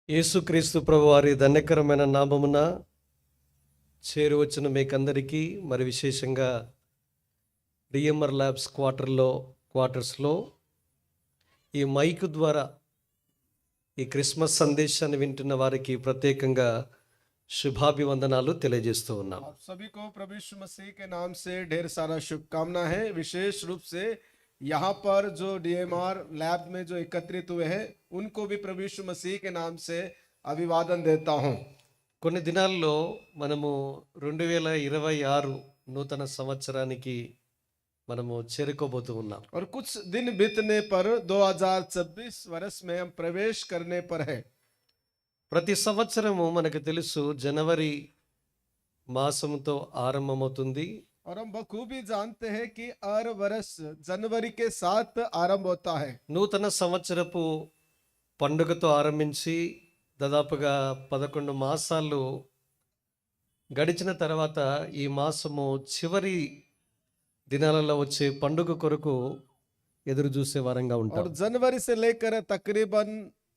యేసుక్రీస్తు ప్రభువారి ధన్యకరమైన నామమున చేరువచ్చిన మీకందరికీ, మరి విశేషంగా డిఎంఆర్ ల్యాబ్స్ క్వార్టర్స్లో ఈ మైక్ ద్వారా ఈ క్రిస్మస్ సందేశాన్ని వింటున్న వారికి ప్రత్యేకంగా శుభాభివందనాలు తెలియజేస్తూ ఉన్నాం. सभी को प्रभु यीशु मसीह के नाम से ढेर सारा शुभकामना है। विशेष रूप से यहाँ पर जो डीएमआर लैब में जो एकत्रित हुए हैं उनको भी प्रभु यीशु मसीह के नाम से अभिवादन देता हूँ। కొన్ని దినాల్లో మనము 2026 నూతన సంవత్సరానికి మనము చేరుకోబోతూ ఉన్నాం. और कुछ दिन बीतने पर 2026 वर्ष में हम प्रवेश करने पर है। ప్రతి సంవత్సరము మనకు తెలుసు జనవరి మాసంతో ఆరంభమవుతుంది. और हम बखूबी जानते हैं कि हर वर्ष जनवरी के साथ आरंभ होता है। నూతన సంవత్సరపు పండుగతో ఆరంభించి దాదాపుగా 11 మాసాలు గడిచిన తర్వాత ఈ మాసము చివరి దినాలలో వచ్చే పండుగ కొరకు ఎదురు చూసే వారంగా ఉంటాం. और जनवरी से लेकर तकरीबन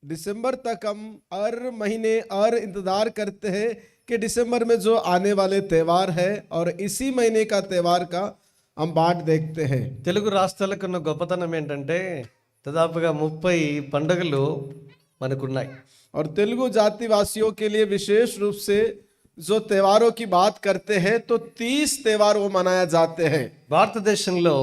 दिसंबर तक हम हर महीने हर इंतजार करते हैं कि दिसंबर में जो आने वाले त्यौहार है और इसी महीने का त्यौहार का हम बाट देखते हैं। తెలుగు రాష్ట్రాలకు ఉన్న గొప్పతనం ఏంటంటే దాదాపుగా 30 పండుగలు మనకున్నాయి. और तेलुगु जाति वासियों के लिए विशेष रूप से जो त्योहारों की बात करते हैं तो 30 त्यौहार वो मनाया जाते हैं। భారతదేశంలో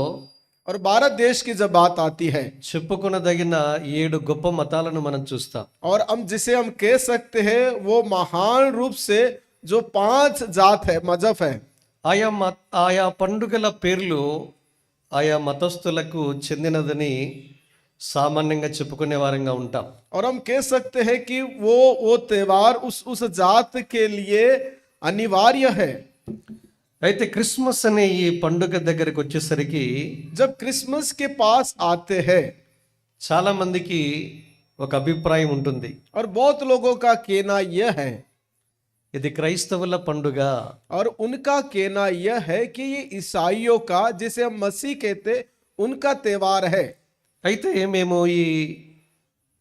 और भारत देश की जब बात आती है చెప్పుకొనదగిన 7 గొప్ప మతాలను మనం చూస్తాం. और हम जिसे हम कह सकते हैं वो महान रूप से जो 5 जात है, मजहब है। ఆయా పండుగల పేర్లు ఆయా మతస్థులకు చెందినదని సామాన్యంగా చెప్పుకునే వారంగా ఉంటాం. और हम कह सकते हैं कि वो त्योहार उस जात के लिए अनिवार्य है। అయితే క్రిస్మస్ అనే ఈ పండుగ దగ్గరికి వచ్చేసరికి जब क्रिसमस के पास आते हैं చాలా మందికి ఒక అభిప్రాయం ఉంటుంది. और बहुत लोगों का कहना यह है, ఇది క్రైస్తవుల పండుగ, और उनका कहना यह है कि ये ईसाइयों का, जिसे हम मसीह कहते, उनका त्योहार है। అయితే మేము ఈ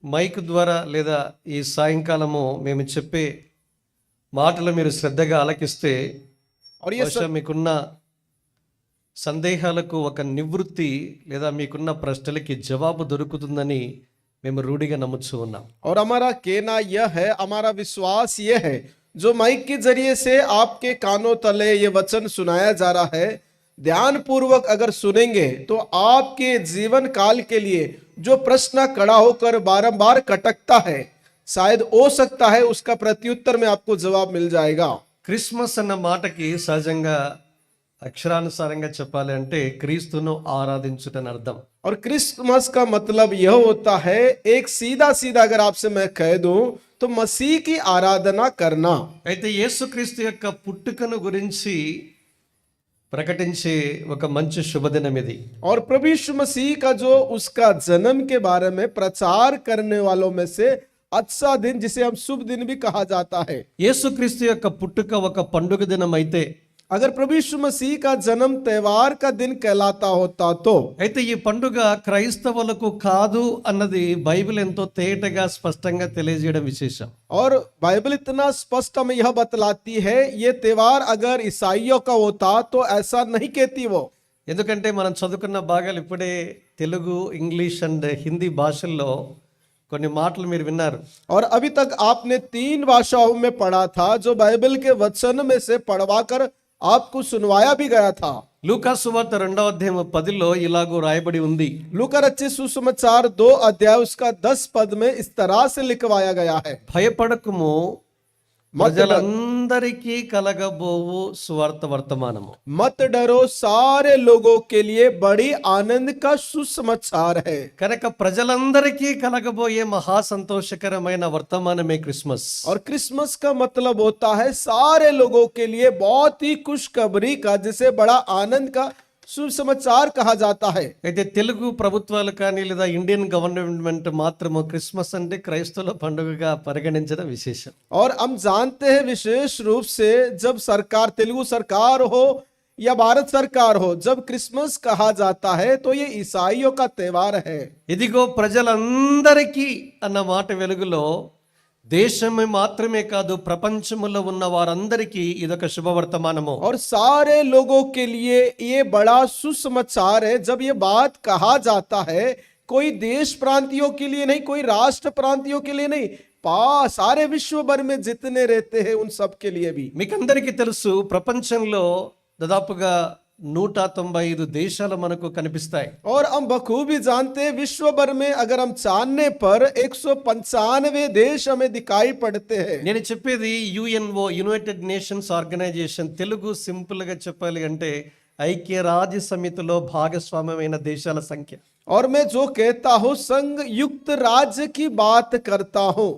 మైక్ ద్వారా లేదా ఈ సాయంకాలము మేము చెప్పే మాటలు మీరు శ్రద్ధగా ఆలకిస్తే और ये బహుశా మీకున్న సందేహాలకు ఒక నివృత్తి లేదా మీకున్న ప్రశ్నలకి జవాబు దొరుకుతుందని మేము రూఢిగా నమ్ముతూ ఉన్నాం. और हमारा कहना यह है, हमारा विश्वास यह है, जो माइक के जरिए से आपके कानों तले ये वचन सुनाया जा रहा है, ध्यान पूर्वक अगर सुनेंगे तो आपके जीवन काल के लिए जो प्रश्न खड़ा होकर बारंबार कटकता है, शायद हो सकता है उसका प्रत्युत्तर में आपको जवाब मिल जाएगा। క్రిస్మస్ అన్న మాటకి సహజంగా అక్షరానుసారంగా చెప్పాలి అంటే క్రీస్తును ఆరాధించుటని అర్థం. और क्रिसमस का मतलब यह होता है, एक सीधा सीधा अगर आपसे मैं कह दूं तो मसीह की आराधना करना। అయితే యేసుక్రీస్తు యొక్క పుట్టుకను గురించి ప్రకటించే ఒక మంచి శుభదినం ఇది. और प्रभु यीशु मसीह का जो उसका जन्म के बारे में प्रचार करने वालों में से अच्छा दिन, जिसे हम शुभ दिन भी कहा जाता है। యేసుక్రీస్తు యొక్క పుట్టుక ఒక పండుగ దినం అయితే, अगर प्रभु यीशु मसीह का जन्म त्यौहार का दिन कहलाता होता तो అయితే ఈ పండుగ క్రైస్తవులకు కాదు అన్నది బైబిల్ ఎంతో తేటగా స్పష్టంగా తెలియజేయడం విశేషం. और बाइबल इतना स्पष्ट हमें यह बतलाती है, ये त्यौहार अगर ईसाइयों का होता तो ऐसा नहीं कहती वो। ఎందుకంటే మనం చదువుకున్న భాగాలు ఇప్పుడే తెలుగు, ఇంగ్లీష్ అండ్ హిందీ భాషల్లో కొన్ని మాటలు మీరు విన్నారు. और अभी तक आपने 3 भाषाओं में पढ़ा था, जो बाइबल के वचन में से पढ़वाकर आपको सुनवाया भी गया था। లూకా సువార్త 2వ అధ్యాయం 10లో ఇలాగూ రాయబడి ఉంది. लूका रचित सुसमाचार 2 अध्याय उसका 10 पद में इस तरह से लिखवाया गया है, భయపడకుము, ప్రజలందరికీ కలగబోవు సువార్త వర్తమానము. मत डरो, सारे लोगों के लिए बड़ी आनंद का सुसमाचार है। కనుక ప్రజలందరికీ కలగబోయే మహా సంతోషకరమైన వర్తమానమే క్రిస్మస్. और क्रिसमस का मतलब होता है सारे लोगों के लिए बहुत ही खुशखबरी का, जिसे बड़ा आनंद का सुसमाचार कहा जाता है। అయితే తెలుగు ప్రభుత్వాలు కానీ లేదా ఇండియన్ గవర్నమెంట్ మాత్రము క్రిస్మస్ అంటే క్రైస్తవుల పండుగగా పరిగణించడం విశేషం. और हम जानते हैं विशेष रूप से जब सरकार, तेलुगु सरकार हो या भारत सरकार हो, जब क्रिसमस कहा जाता है तो ये ईसाइयों का त्यौहार है। ఇదిగో ప్రజలందరికీ అన్న మాట వెలుగులో దేశమే మాత్రమే కాదు ప్రపంచములో ఉన్న వారందరికీ ఇదొక శుభవర్తమానము. और सारे लोगों के लिए ये बड़ा सुसमाचार है. जब ये बात कहा जाता है, कोई देश प्रांतियों के लिए नहीं, कोई राष्ट्र प्रांतियों के लिए नहीं, सारे विश्व भर में जितने रहते हैं उन सब के लिए भी. మీకందరికీ తెలుసు ప్రపంచంలో దాదాపుగా 195 దేశాలు మనకు కనిపిస్తాయి. और हम बखूबी जानते हैं विश्व भर में अगर हम छानने पर 195 देश हमें दिखाई पड़ते हैं. నేను చెప్పేది UNO, United Nations Organisation. Telugu simple గా చెప్పాలి అంటే ఐక్యరాజ్య సమితిలో భాగస్వామ్యమైన దేశాల సంఖ్య. और मैं जो कहता हूं संघ युक्त राज्य की बात करता हूं.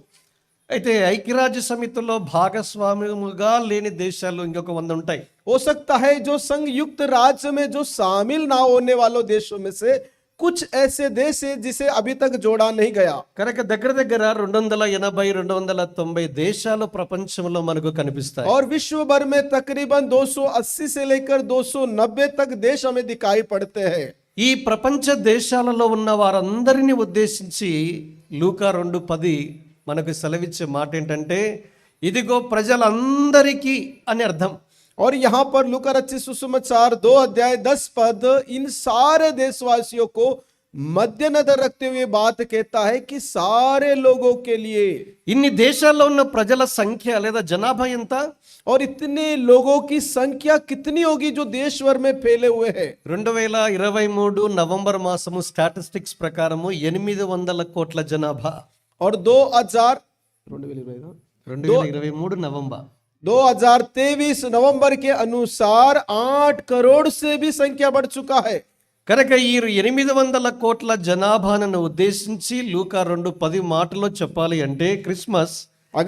అయితే ఐక్యరాజ్య సమితిలో భాగస్వామ్యముగా లేని దేశాలు ఇంకొక 100 ఉంటాయి. हो सकता है जो संघ युक्त राज्य में जो शामिल ना होने वालों देशों में से कुछ ऐसे देश है जिसे अभी तक जोड़ा नहीं गया. కనుక దగ్గర దగ్గర 280-290 దేశాలు ప్రపంచంలో మనకు కనిపిస్తాయి. और विश्व भर में तकरीबन 280 से लेकर 290 तक देश हमें दिखाई पड़ते हैं. ఈ ప్రపంచ దేశాలలో ఉన్న వారందరిని ఉద్దేశించి లూకా 2:10 మనకు సెలవిచ్చే మాట ఏంటంటే ఇదిగో ప్రజలందరికీ అని అర్థం. और यहाँ पर लूका रचित सुसमाचार 2 अध्याय 10 पद इन सारे देशवासियों को मद्देनजर रखते हुए बात कहता है कि सारे लोगों के लिए. ఇన్ని దేశాల్లో ఉన్న ప్రజల సంఖ్య లేదా జనాభా ఎంత? और इतने लोगों की संख्या कितनी होगी जो देश भर में फैले हुए हैं. 2023 నవంబర్ మాసము స్టాటిస్టిక్స్ ప్రకారము 800 కోట్ల జనాభా. और 2023 నవంబర్ 2023 नवंबर के अनुसार 8 करोड़ से भी संख्या बढ़ चुका है. కనుక ఈ 800 కోట్ల జనాభాను ఉద్దేశించి లూకా 2:10 మాటలో చెప్పాలి అంటే క్రిస్మస్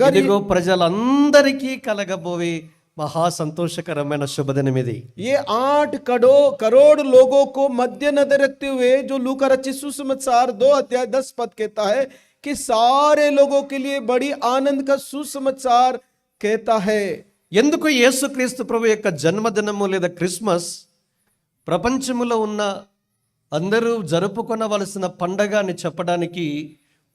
ఇదిగో ప్రజలందరికీ కలగబోయే మహా సంతోషకరమైన శుభదినం ఇది. ये 8 करोड़ लोगों को मद्देनजर रखते हुए जो लूका रचित सुसमाचार 2 अध्याय 10 पद कहता है कि सारे लोगों के लिए बड़ी आनंद का सुसमाचार कहता है. ఎందుకు యేసుక్రీస్తు ప్రభు యొక్క జన్మదినము లేదా క్రిస్మస్ ప్రపంచములో ఉన్న అందరూ జరుపుకొనవలసిన పండగ అని చెప్పడానికి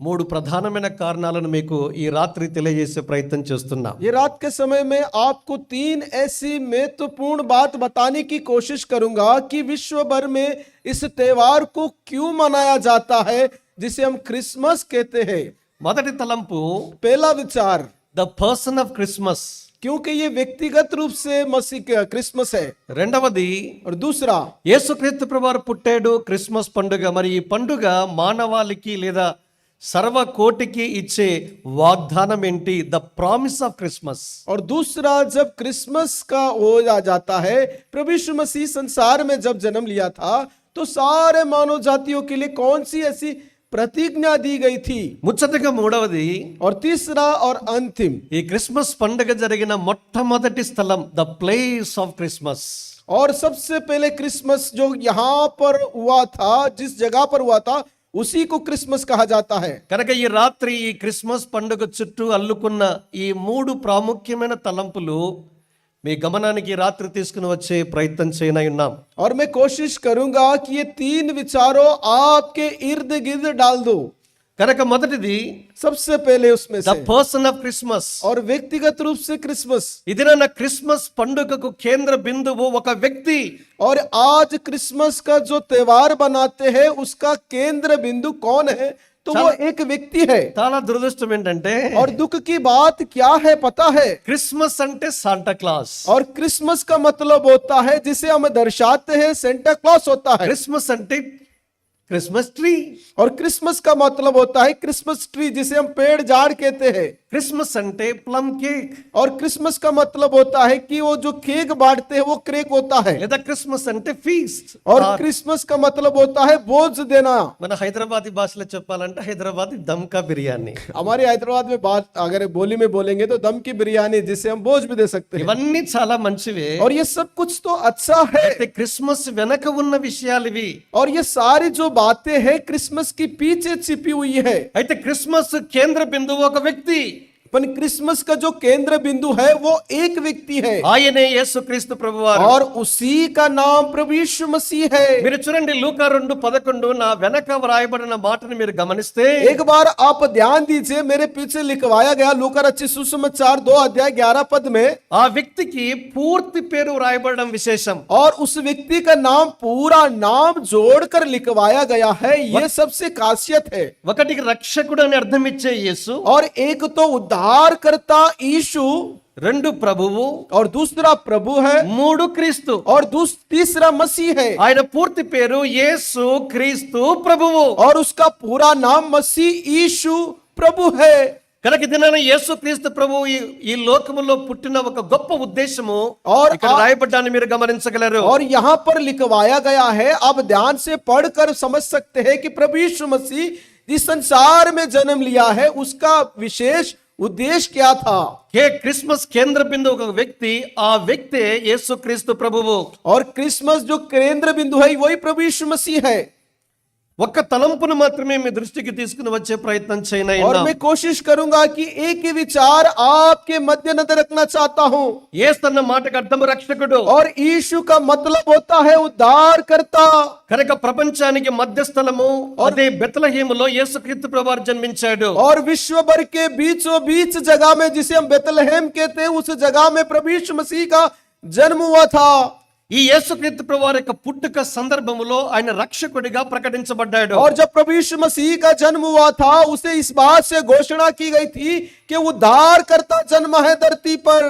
3 ప్రధానమైన కారణాలను మీకు ఈ రాత్రి తెలియజేసే ప్రయత్నం చేస్తున్నా. ये रात के समय में आपको 3 ऐसी महत्वपूर्ण बात बताने की कोशिश करूंगा कि विश्व भर में इस त्योहार को क्यों मनाया जाता है जिसे हम क्रिसमस कहते हैं. మొదటి తలంపు पहला विचार ద పర్సన్ ఆఫ్ క్రిస్మస్, क्योंकि ये व्यक्तिगत रूप से मसीह का क्रिसमस है. రెండవది और दूसरा యేసుక్రీస్తు ప్రభువారు పుట్టాడు క్రిస్మస్ పండుగ. మరి ఈ పండుగ మానవాళికి లేదా సర్వ కోటికి ఇచ్చే వాగ్దానం ఏంటి? The promise of Christmas. और दूसरा जब क्रिसमस का हो जाता है, प्रभु यीशु मसीह संसार में जब जन्म लिया था तो सारे मानव जातियों के लिए कौन सी ऐसी प्रतिज्ञा दी गई थी. ముచ్చటగా మూడవది और तीसरा और अंतिम ఈ క్రిస్మస్ పండుగ జరిగిన మొట్టమొదటి స్థలం ద ప్లేస్ ఆఫ్ క్రిస్మస్. और सबसे पहले क्रिसमस जो यहाँ पर हुआ था, जिस जगह पर हुआ था उसी को क्रिसमस कहा जाता है. కనుక ఈ రాత్రి ఈ క్రిస్మస్ పండుగ చుట్టూ అల్లుకున్న ఈ 3 ప్రాముఖ్యమైన తలంపులు మీ గమనానికి రాత్రి తీసుకుని వచ్చే ప్రయత్నం చేయనున్నాం. और मैं कोशिश करूंगा कि ये 3 विचारों आपके इर्द गिर्द डाल दो. కనుక మొదటిది सबसे पहले उसमें ద से పర్సన్ ఆఫ్ క్రిస్మస్. और వ్యక్తిగत रूप से क्रिसमस. ఇది నా క్రిస్మస్ పండుగకు కేంద్ర బిందువు ఒక వ్యక్తి. और आज क्रिसमस का जो त्योहार बनाते हैं उसका केंद्र बिंदु कौन है? तो वो एक व्यक्ति है. చాలా దురదృష్టం ఏంటంటే और दुख की बात क्या है पता है? క్రిస్మస్ అంటే శాంటా క్లాస్. और क्रिसमस का मतलब होता है जिसे हम दर्शाते हैं सेंटा क्लॉस होता है. క్రిస్మస్ అంటే क्रिसमस ट्री. और क्रिसमस का मतलब होता है क्रिसमस ट्री जिसे हम पेड़ झाड़ कहते हैं. క్రిస్మస్ అంటే ప్లమ్ కేక్. और क्रिसमस का मतलब होता है कि वो जो केक बांटते हैं वो केक होता है. లేదా క్రిస్మస్ అంటే ఫీస్ట్. और क्रिसमस का मतलब होता है भोज देना. మన హైదరాబాదీ భాషలో చెప్పాలంటే హైదరాబాదీ దమ్కా బిర్యానీ. हमारे हैदराबाद में बात अगर बोली में बोलेंगे तो दम की बिरयानी जिसे हम भोज भी दे सकते हैं. ఇవన్నీ చాలా మంచివే. और ये सब कुछ तो अच्छा है. అయితే క్రిస్మస్ వెనక ఉన్న విషయాలు ఇవి. और ये सारी जो बातें हैं क्रिसमस की पीछे छिपी हुई है. అయితే క్రిస్మస్ కేంద్ర బిందువు ఒక వ్యక్తి. पर क्रिसमस का जो केंद्र बिंदु है वो एक व्यक्ति है ఆయనే యేసుక్రీస్తు ప్రభువారు. और उसी का नाम प्रभु यीशु मसीह है। మీరు చూడండి లూకా 2:11 నా వెనక వ్రాయబడిన మాటను మీరు గమనిస్తే एक बार आप ध्यान दीजिए, मेरे पीछे लिखवाया गया लूका रचित सुसमाचार 2 अध्याय 11 पद में, ఆ వ్యక్తికి పూర్తి పేరు వ్రాయబడడం విశేషం. और उस व्यक्ति का नाम पूरा नाम जोड़कर लिखवाया गया है। ये सबसे खासियत है। ఒకటికి రక్షకుడు అని అర్థం ఇచ్చే యేసు, और एक तो उद्धारकर्ता यीशु, రెండు ప్రభువు, और दूसरा प्रभु है, మూడు క్రీస్తు. और तीसरा मसीह है। ఆయన పూర్తి పేరు యేసు క్రీస్తు ప్రభువు. और उसका पूरा नाम मसीह यीशु प्रभु है। కనుక దినాన యేసు క్రీస్తు ప్రభువు ఈ లోకములో పుట్టిన ఒక గొప్ప ఉద్దేశము और ఇక్కడ రాయబడ్డాన్ని మీరు గమనించగలరు. और यहाँ पर लिखवाया गया है, आप ध्यान से पढ़कर समझ सकते हैं कि प्रभु यीशु मसीह जिस संसार में जन्म लिया है उसका विशेष उद्देश्य क्या था। క్రిస్మస్ కేంద్ర బిందు ఒక వ్యక్తి, ఆ వ్యక్తే యేసు క్రీస్తు ప్రభువు. और क्रिसमस जो केंद्र बिंदु है वही प्रभु यीशु मसीह है। ఒక్క తలంపును మాత్రమే మీ దృష్టికి తీసుకుని వచ్చే ప్రయత్నం और చేయనైనా मैं कोशिश करूंगा कि एक ही विचार आपके मध्य नजर रखना चाहता हूं। యేసు అన్న మాటకు అర్థం రక్షకుడు. और यीशु का मतलब होता है उद्धारकर्ता। కనుక ప్రపంచానికి మధ్యస్థలము అదే బెత్లెహేములో యేసుక్రీస్తు ప్రభువారు జన్మించాడు. और विश्व भर के बीचों बीच जगह में जिसे हम बेतलहम कहते हैं, उस जगह में प्रभु यीशु मसीह का जन्म हुआ था। ఈ యేసుక్రీస్తు ప్రభువారి యొక్క పుట్టుక సందర్భములో ఆయన రక్షకుడిగా ప్రకటించబడ్డాడు. और जब प्रभु यीशु मसीह का जन्म हुआ था, उसे इस बात से घोषणा की गई थी कि उद्धारकर्ता जन्म है धरती पर।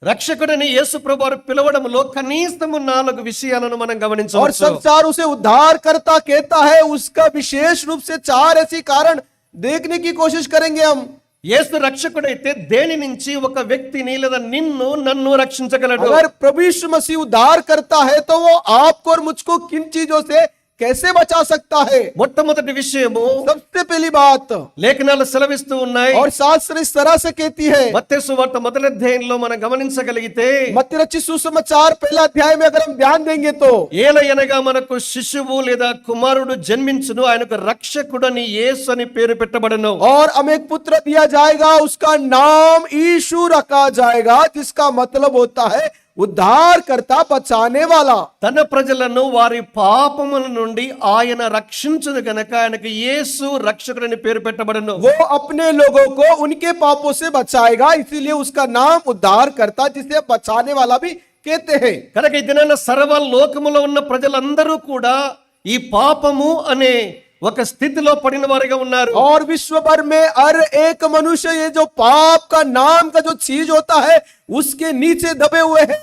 రక్షకుడని యేసు ప్రభువారు పిలవడంలో కనీసము 4 విషయాలను మనం और గమనించవచ్చు. संसार उसे उद्धारकर्ता कहता है, उसका विशेष रूप से 4 ऐसी कारण देखने की कोशिश करेंगे हम। యేసు రక్షకుడైతే దేని నుంచి ఒక వ్యక్తిని లేదా నిన్ను నన్ను రక్షించగలడు? अगर प्रभु यीशु मसीह उद्धार करता है तो वो आपको और मुझको किन चीजों से कैसे बचा सकता है? మొట్టమొదటి విషయము सबसे पहली बात, లేఖనాలు సెలవిస్తూ ఉన్నాయి. और शास्त्र इस तरह से कहती है, మత్తయి సువార్త మొదటి అధ్యాయంలో మనం గమనించగలిగితే मत्ती रचित सुसमाचार पहला अध्याय में अगर हम ध्यान देंगे तो, ఏలయనగా మనకు శిశువు లేదా కుమారుడు జన్మించును, ఆయనకు రక్షకుడని యేసు అని పేరు పెట్టబడను. और हमें एक पुत्र दिया जाएगा, उसका नाम यीशु रखा जाएगा, जिसका मतलब होता है उद्धार करता, बचाने वाला। తన ప్రజలను వారి పాపముల నుండి ఆయన రక్షించును గనక ఆయనకు యేసు రక్షకుడని పేరు పెట్టబడను. वो अपने लोगों को उनके पापों से बचाएगा, इसीलिए उसका नाम उद्धार करता, जिसे बचाने वाला भी कहते हैं। కనుక ఈ దినాన సర్వ లోకములో ఉన్న ప్రజలందరూ కూడా ఈ పాపము అనే ఒక స్థితిలో పడిన వారిగా ఉన్నారు. और विश्व भर में हर एक मनुष्य ये जो पाप का नाम का जो चीज होता है उसके नीचे दबे हुए हैं।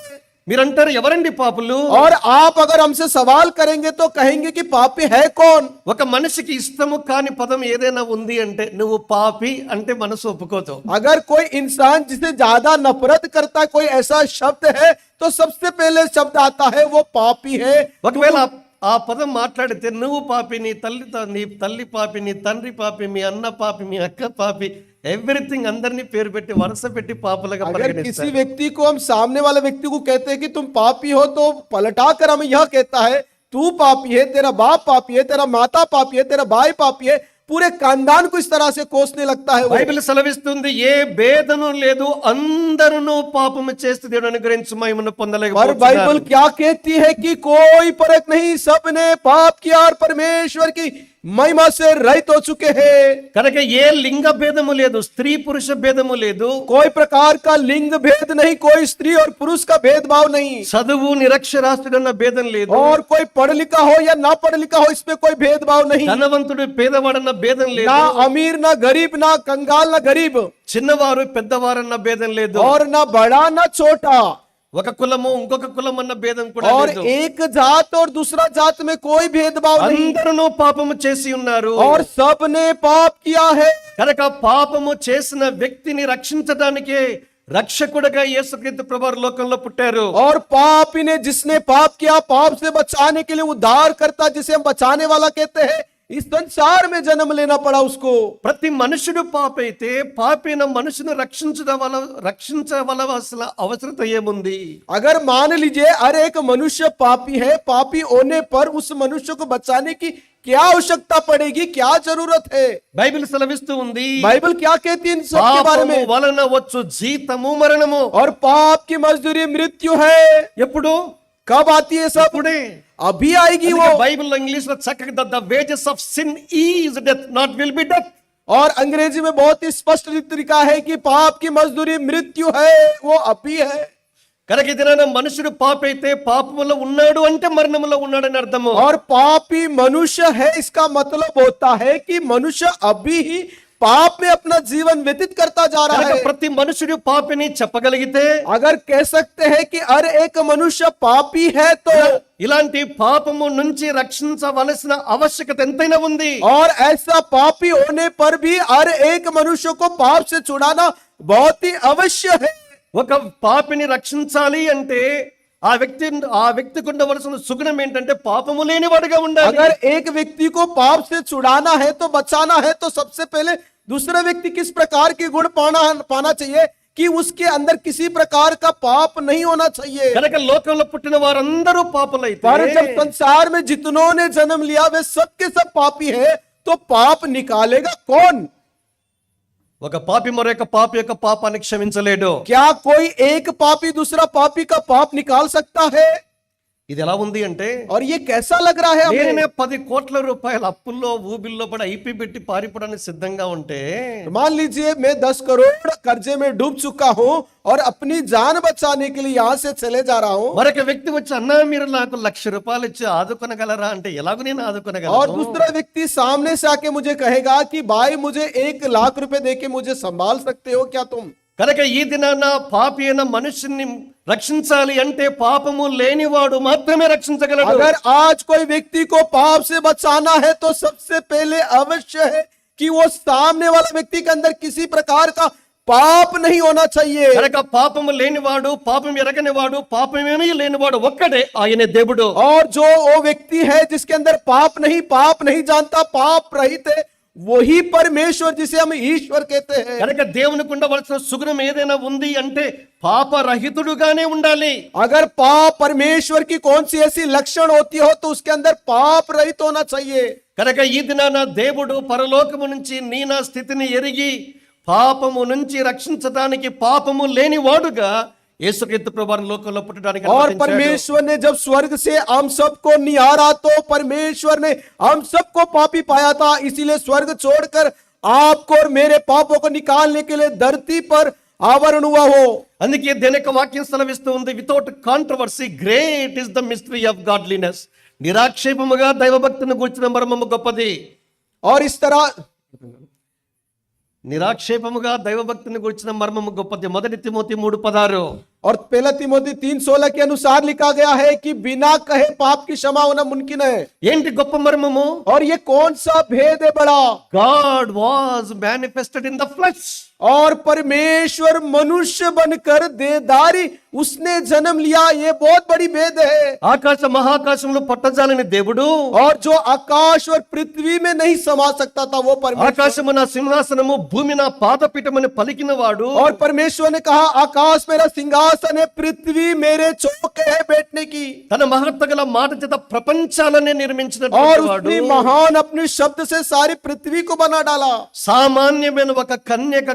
మీరంటారు ఎవరండి పాపులు? और आप अगर हमसे सवाल करेंगे तो कहेंगे कि पापी है कौन? ఒక మనిషికి ఇష్టము కాని పదం ఏదైనా ఉంది అంటే నువ్వు పాపి అంటే మనసు ఒప్పుకోదు. अगर कोई इंसान जिसे ज्यादा नफरत करता है, कोई ऐसा शब्द है तो सबसे पहले शब्द आता है वो पापी है। ఒకవేళ ఆ పదం మాట్లాడితే నువ్వు పాపి, నీ తల్లి పాపి, నీ తండ్రి పాపి, మీ అన్న పాపి, మీ అక్క పాపి, ఎవ్రీథింగ్ అందరినీ పేరు పెట్టి వరుస పెట్టి పాపులుగా अगर పరిగణిస్తారు. किसी व्यक्ति को हम सामने वाले व्यक्ति को कहते हैं कि तुम पापी हो, तो पलटा कर हमें यह कहता है तू पापी है, तेरा बाप पापी है, तेरा माता पापी है, तेरा भाई पापी है, पूरे खानदान को इस तरह से कोसने लगता है वो। బైబిల్ సెలవిస్తుంది ఏ భేదము లేదు, అందరూ పాపము చేస్తే దేవుని అనుగ్రహించు మహిమను और పొందలేకపోతున్నారు. बाइबल क्या कहती है कि कोई फर्क नहीं, सबने पाप किया और परमेश्वर की महिमा से रहित हो चुके हैं। కనుక ఏ లింగ భేదము లేదు, స్త్రీ పురుష భేదము లేదు, कोई प्रकार का लिंग भेद नहीं, कोई स्त्री और पुरुष का भेदभाव नहीं, చదువు నిరక్షరాస్యుడన్న భేదం లేదు, और कोई पढ़ लिखा हो या ना पढ़ लिखा हो इसमें कोई भेदभाव नहीं, ధనవంతుడు పేదవాడన్న భేదం లేదు, ना अमीर ना गरीब, ना कंगाल ना गरीब, చిన్నవారు పెద్దవారన్న భేదం లేదు, और ना बड़ा ना छोटा, ఒక కులము ఇంకొక కులం అన్న భేదం కూడా और లేదు. एक जात और दूसरा जात में कोई भेदभाव नहीं, అందరూ పాపము చేసి ఉన్నారు. और सबने पाप किया है। కనుక పాపము చేసిన వ్యక్తిని రక్షించడానికే రక్షకుడిగా యేసుక్రీస్తు ప్రభువారు లోకంలో పుట్టారు. और पापी ने जिसने पाप किया, पाप से बचाने के लिए उद्धार करता, जिसे हम बचाने वाला कहते हैं, इस संसार में जन्म लेना पड़ा उसको। ప్రతి మనుషుడు పాపి అయితే పాపైన మనుషుని రక్షించవలసిన అవసరత ఏముంది? अगर मान लीजिए हर एक मनुष्य पापी है, पापी होने पर उस मनुष्य को बचाने की क्या आवश्यकता पड़ेगी, क्या जरूरत है? బైబిల్ సెలవిస్తూ ఉంది, बाइबल क्या कहती है इन सब के बारे పాపము में? వలన వచ్చు జీతము మరణము. और पाप की मजदूरी मृत्यु है। ఎప్పుడు? कब आती है सब? అప్పుడే. अभी आएगी वो। బైబిల్ ఇంగ్లీష్ లో చక్కగా the wages of sin is death not will be death. और अंग्रेजी में बहुत ही स्पष्ट तरीका है कि पाप की मजदूरी मृत्यु है, वो अभी है। కనుక ఇదిన మనుషుడు పాపి అయితే పాపములో ఉన్నాడు అంటే మరణములో ఉన్నాడని అర్థము. और पापी मनुष्य है इसका मतलब होता है कि मनुष्य अभी ही पाप में अपना जीवन व्यतीत करता जा रहा కనుక है। ప్రతి మనుషుడు పాపిని చెప్పగలిగితే, अगर कह सकते हैं कि हर एक मनुष्य पापी है तो ఇలాంటి పాపము నుంచి రక్షించవలసిన ఆవశ్యకత ఎంతైనా ఉంది. और ऐसा पापी होने पर भी हर एक मनुष्य को पाप से छुड़ाना बहुत ही अवश्य है। ఒక పాపిని రక్షించాలి అంటే ఆ వ్యక్తికి ఉండవలసిన సుగుణం ఏంటంటే పాపము లేనివాడుగా ఉండాలి. अगर एक व्यक्ति को पाप से छुड़ाना है तो बचाना है तो सबसे पहले दूसरा व्यक्ति किस प्रकार के गुण पाना चाहिए कि उसके अंदर किसी प्रकार का पाप नहीं होना चाहिए। కనుక లోకంలో పుట్టిన వారందరూ పాపులైతే, पर जब संसार में जितनों ने जन्म लिया वे सब के सब पापी है, तो पाप निकालेगा कौन? ఒక పాపి మరొక పాపి యొక్క పాపాన్ని క్షమించలేడు. क्या कोई एक पापी दूसरा पापी का पाप निकाल सकता है? ఇది ఎలా ఉంది అంటే, और ये कैसा लग रहा है हमें? నేనే 10 కోట్ల రూపాయల అప్పుల్లో ఊబిల్లో పడి ఐపీ పెట్టి పారిపోవడానికి సిద్ధంగా ఉంటే, मान लीजिए मैं 10 करोड़ कर्जे में डूब चुका हूं और अपनी जान बचाने के लिए यहां से चले जा रहा हूं, మరొక వ్యక్తి వచ్చి అన్నా మీరు నాకు 1,00,000 రూపాయలు ఇచ్చి ఆదుకొనగలరా అంటే ఎలాగో నేను और ఆదుకొనగలను. दूसरा व्यक्ति सामने से आके मुझे कहेगा कि भाई मुझे 1,00,000 रुपए देके मुझे संभाल सकते हो क्या तुम? కనుక ఈ దినాన పాపి అయిన మనుషుని రక్షించాలి అంటే పాపము లేనివాడు మాత్రమే రక్షించగలడు. अगर आज कोई व्यक्ति को पाप से बचाना है तो सबसे पहले अवश्य है कि वो सामने वाला व्यक्ति के अंदर किसी प्रकार का पाप नहीं होना चाहिए। కనుక పాపము లేనివాడు, పాపం ఎరగనివాడు, పాపమేమీ లేనివాడు ఒక్కడే, ఆయనే దేవుడు. और जो वो व्यक्ति है जिसके अंदर पाप नहीं जानता, पाप रहित है, वही परमेश्वर जिसे हम ईश्वर कहते हैं। కనుక దేవునికి ఉండవలసిన సుగుణం ఏదైనా ఉంది అంటే పాపరహితుడుగానే ఉండాలి. अगर पाप परमेश्वर की कौन सी ऐसी लक्षण होती हो तो उसके अंदर पाप रहित होना चाहिए। కనుక ఈ దినాన దేవుడు పరలోకము నుంచి నీ నా స్థితిని ఎరిగి పాపము నుంచి రక్షించడానికి పాపము లేనివాడుగా యేసుక్రీస్తు ప్రభువారు లోకంలో పుట్టడానికి और అనుమతించాడు. परमेश्वर ने जब स्वर्ग से हम सबको निहारा तो परमेश्वर ने हम सबको पापी पाया था, इसीलिए स्वर्ग छोड़कर आपको और मेरे पापों को निकालने के लिए धरती पर आवरण हुआ हो। అందుకే దేని యొక్క వాక్యం సెలవిస్తూ ఉంది, without controversy great is the mystery of godliness. నిరాక్షేపముగా దైవభక్తిని గూర్చిన మర్మము గొప్పది. और इस तरह నిరాక్షేపముగా దైవభక్తిని గూర్చిన మర్మము గొప్పది. 1 తిమోతి 3:16. और पहला तिमोथी 3:16 के अनुसार लिखा गया है कि बिना कहे पाप की क्षमा होना मुमकिन है। ఏంటి గొప్ప మర్మము? और ये कौन सा भेद है बड़ा? God was manifested in the flesh. और परमेश्वर मनुष्य बनकर देहधारी उसने जन्म लिया, ये बहुत बड़ी भेद है। ఆకాశ మహాకాశంలో పట్టజాలని దేవుడు, और जो आकाश और पृथ्वी में नहीं समा सकता था वो परमेश्वर। ఆకాశము నా సింహాసనము భూమి నా పాదపీఠమని పలికిన వాడు, और परमेश्वर ने कहा आकाश मेरा सिंहासन है, पृथ्वी मेरे चौके है बैठने की। తన మహత్త గల మాట చేత ప్రపంచాలనే और నిర్మించినటువంటి వాడు, उसने महान अपने शब्द से सारी पृथ्वी को बना डाला। సామాన్యమైన ఒక కన్యక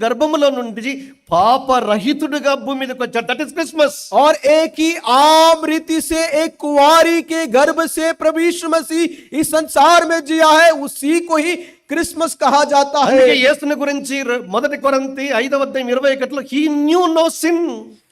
గర్భములో నుండి పాపరహితుడిగా భూమి మీదకి వచ్చాడు. That is Christmas. और एक ही आम रीति से एक कुंवारी के गर्भ से प्रभु यीशु मसीह इस संसार में जिया है, उसी को ही क्रिसमस कहा जाता అందుకే है। యేసుని గురించి 1 కొరింథీ 5:21 హీ న్యూ నో సిన్.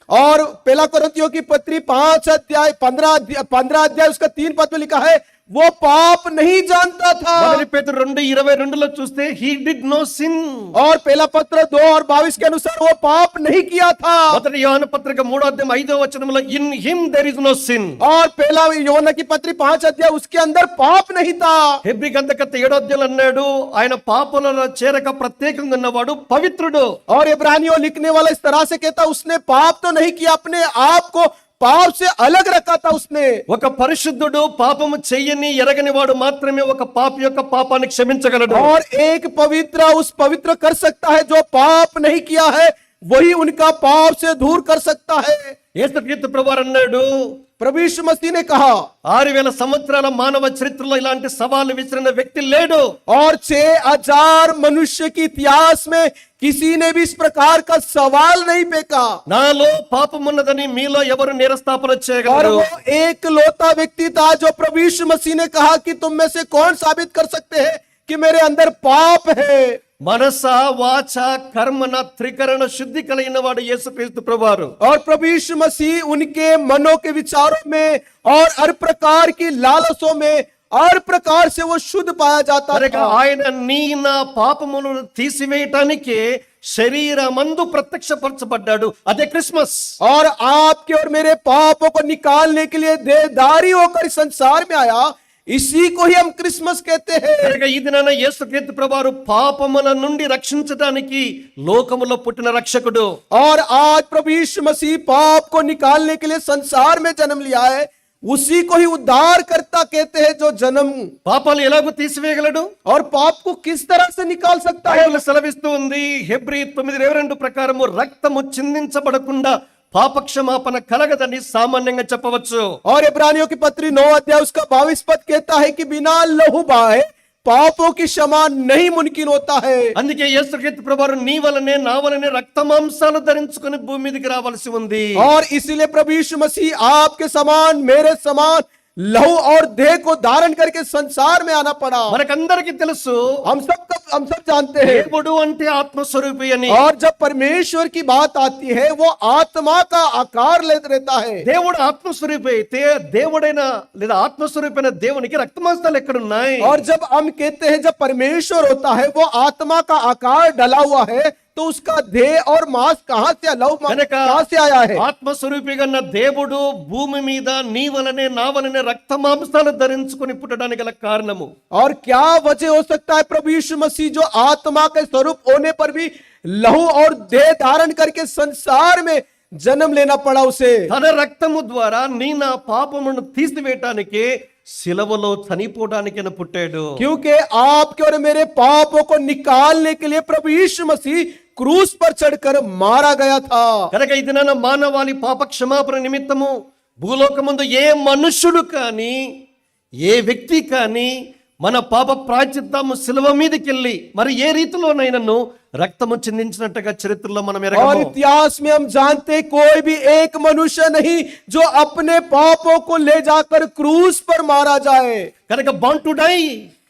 और पहला कोरिन्थियों की पत्री 15 अध्याय उसका 3 पद में लिखा है वो पाप नहीं जानता था। 1 పేతురు 2:22 చూస్తే హీ డిడ్ నో సిన్. और पहला पत्र 2 और 22 के अनुसार वो पाप नहीं किया था। 1 యోహాను పత్రిక 3:5 in him there is no sin. और पहला యోహన్నా की पत्री 5 अध्याय उसके अंदर पाप नहीं था। హెబ్రీ గ్రంథకర్త 7 అన్నాడు ఆయన పాపములలో చేరక ప్రత్యేకంగా ఉన్నవాడు పవిత్రుడు. और इब्रानियों लिखने वाला इस तरह से कहता उसने पाप तो नहीं किया, अपने आप को पाप से अलग रखा था उसने। ఒక పరిశుద్ధుడు పాపము చెయ్యని ఎరగని వాడు మాత్రమే ఒక పాపి యొక్క పాపాన్ని క్షమించగలడు. और एक पवित्र उस पवित्र कर सकता है जो पाप नहीं किया है, वही उनका पाप से दूर कर सकता है। యేసుక్రీస్తు ప్రభువారు అన్నాడు, प्रभु यीशु मसीह ने कहा 6000 సంవత్సరాల మానవ చరిత్రలో ఇలాంటి సవాలు విసిరిన వ్యక్తి లేడు. और 6000 मनुष्य के इतिहास में किसी ने भी इस प्रकार का सवाल नहीं फेंका। నాలో పాపమున్నదని మీలో ఎవరు నిరస్తాపన और చేయగలరు? वो एक लौता व्यक्ति था जो प्रभु यीशु मसीह ने कहा कि तुम में से कौन साबित कर सकते हैं कि मेरे अंदर पाप है। మనస వాచ కర్మన త్రికరణ శుద్ధి కలిగిన వాడు యేసుక్రీస్తు ప్రభువారు. और प्रभु यीशु मसीह उनके मनों के विचारों में और हर प्रकार की लालसों में हर प्रकार से वो शुद्ध पाया जाता కనుక था। ఆయన నీ నా పాపములను తీసివేయటానికే శరీరమందు ప్రత్యక్షపరచబడ్డాడు. అదే క్రిస్మస్. और आपके और मेरे पापों को निकालने के लिए देहधारी होकर इस संसार में आया, इसी को ही हम क्रिसमस कहते हैं। కనుక ఈ దినాన యేసుక్రీస్తు ప్రభువారు పాపముల నుండి రక్షించడానికి లోకములో పుట్టిన రక్షకుడు. और आज प्रभु यीशु मसीह पाप को निकालने के लिए संसार में जन्म लिया है, उसी को ही उद्धार करता कहते हैं जो जन्म। పాపాలు ఎలాగో తీసివేయగలడు? और पाप को किस तरह से निकाल सकता है? బైబిల్ సెలవిస్తూ ఉంది హెబ్రీ 9:22 ప్రకారము రక్తము చిందించబడకుండా పాప క్షమాపణ కలగదని సామాన్యంగా చెప్పవచ్చు. और इब्रानियों की पत्री 9 अध्याय उसका 22 पद कहता है कि बिना लहू बहाए पापों की क्षमा नहीं मुमकिन होता है। అందుకే యేసుక్రీస్తు ప్రభువారు నీ వలనే నా వలనే రక్తమాంసాలు ధరించుకొని భూమి మీదకి రావాల్సి ఉంది. और इसलिए प्रभु यीशु मसीह आपके समान मेरे समान लहू और देह को धारण करके संसार में आना पड़ा। మనకందరికీ తెలుసు हम सब जानते हैं। దేవుడు అంటే ఆత్మస్వరూపి అని. और जब परमेश्वर की बात आती है वो आत्मा का आकार ले रहता है। దేవుడు ఆత్మస్వరూపి అయితే దేవుడైన లేదా ఆత్మస్వరూపైన దేవునికి రక్తమాంసాలు ఎక్కడున్నాయి? और जब हम कहते हैं जब परमेश्वर होता है वो आत्मा का आकार डला हुआ है, तो उसका देह और मांस कहां से కనుక कहां से आया है? ఆత్మస్వరూపిగా ఉన్న దేవుడు భూమి మీద నీ వలనే నా వలనే రక్తమాంసాలు ధరించుకొని పుట్టడానికి గల కారణము. और क्या वजह हो सकता है प्रभु यीशु मसीह जो आत्मा के स्वरूप होने पर भी लहू और देह धारण करके संसार में जन्म लेना पड़ा उसे? తన రక్తము ద్వారా నీ నా పాపమును తీసివేయటానికి శిలవలో చనిపోవడానికి పుట్టాడు. क्योंकि आपके और मेरे पापों को निकालने के लिए प्रभु यीशु मसीह क्रूस पर चढ़कर मारा गया था। కనుక ఈ దినాన మానవాళి పాప క్షమాపణ నిమిత్తము భూలోకమందు ఏ మనుష్యుడు కానీ ఏ వ్యక్తి కానీ మన పాప ప్రాయశ్చిత్తము శిలువ మీదకెళ్ళి మరి ఏ రీతిలోనైనాను రక్తము చిందించినట్టుగా చరిత్రలో మనం और ఎరగము. इतिहास में हम जानते कोई भी एक मनुष्य नहीं जो अपने पापों को ले जाकर क्रूस पर मारा जाए। కనుక బాండ్ టు డై.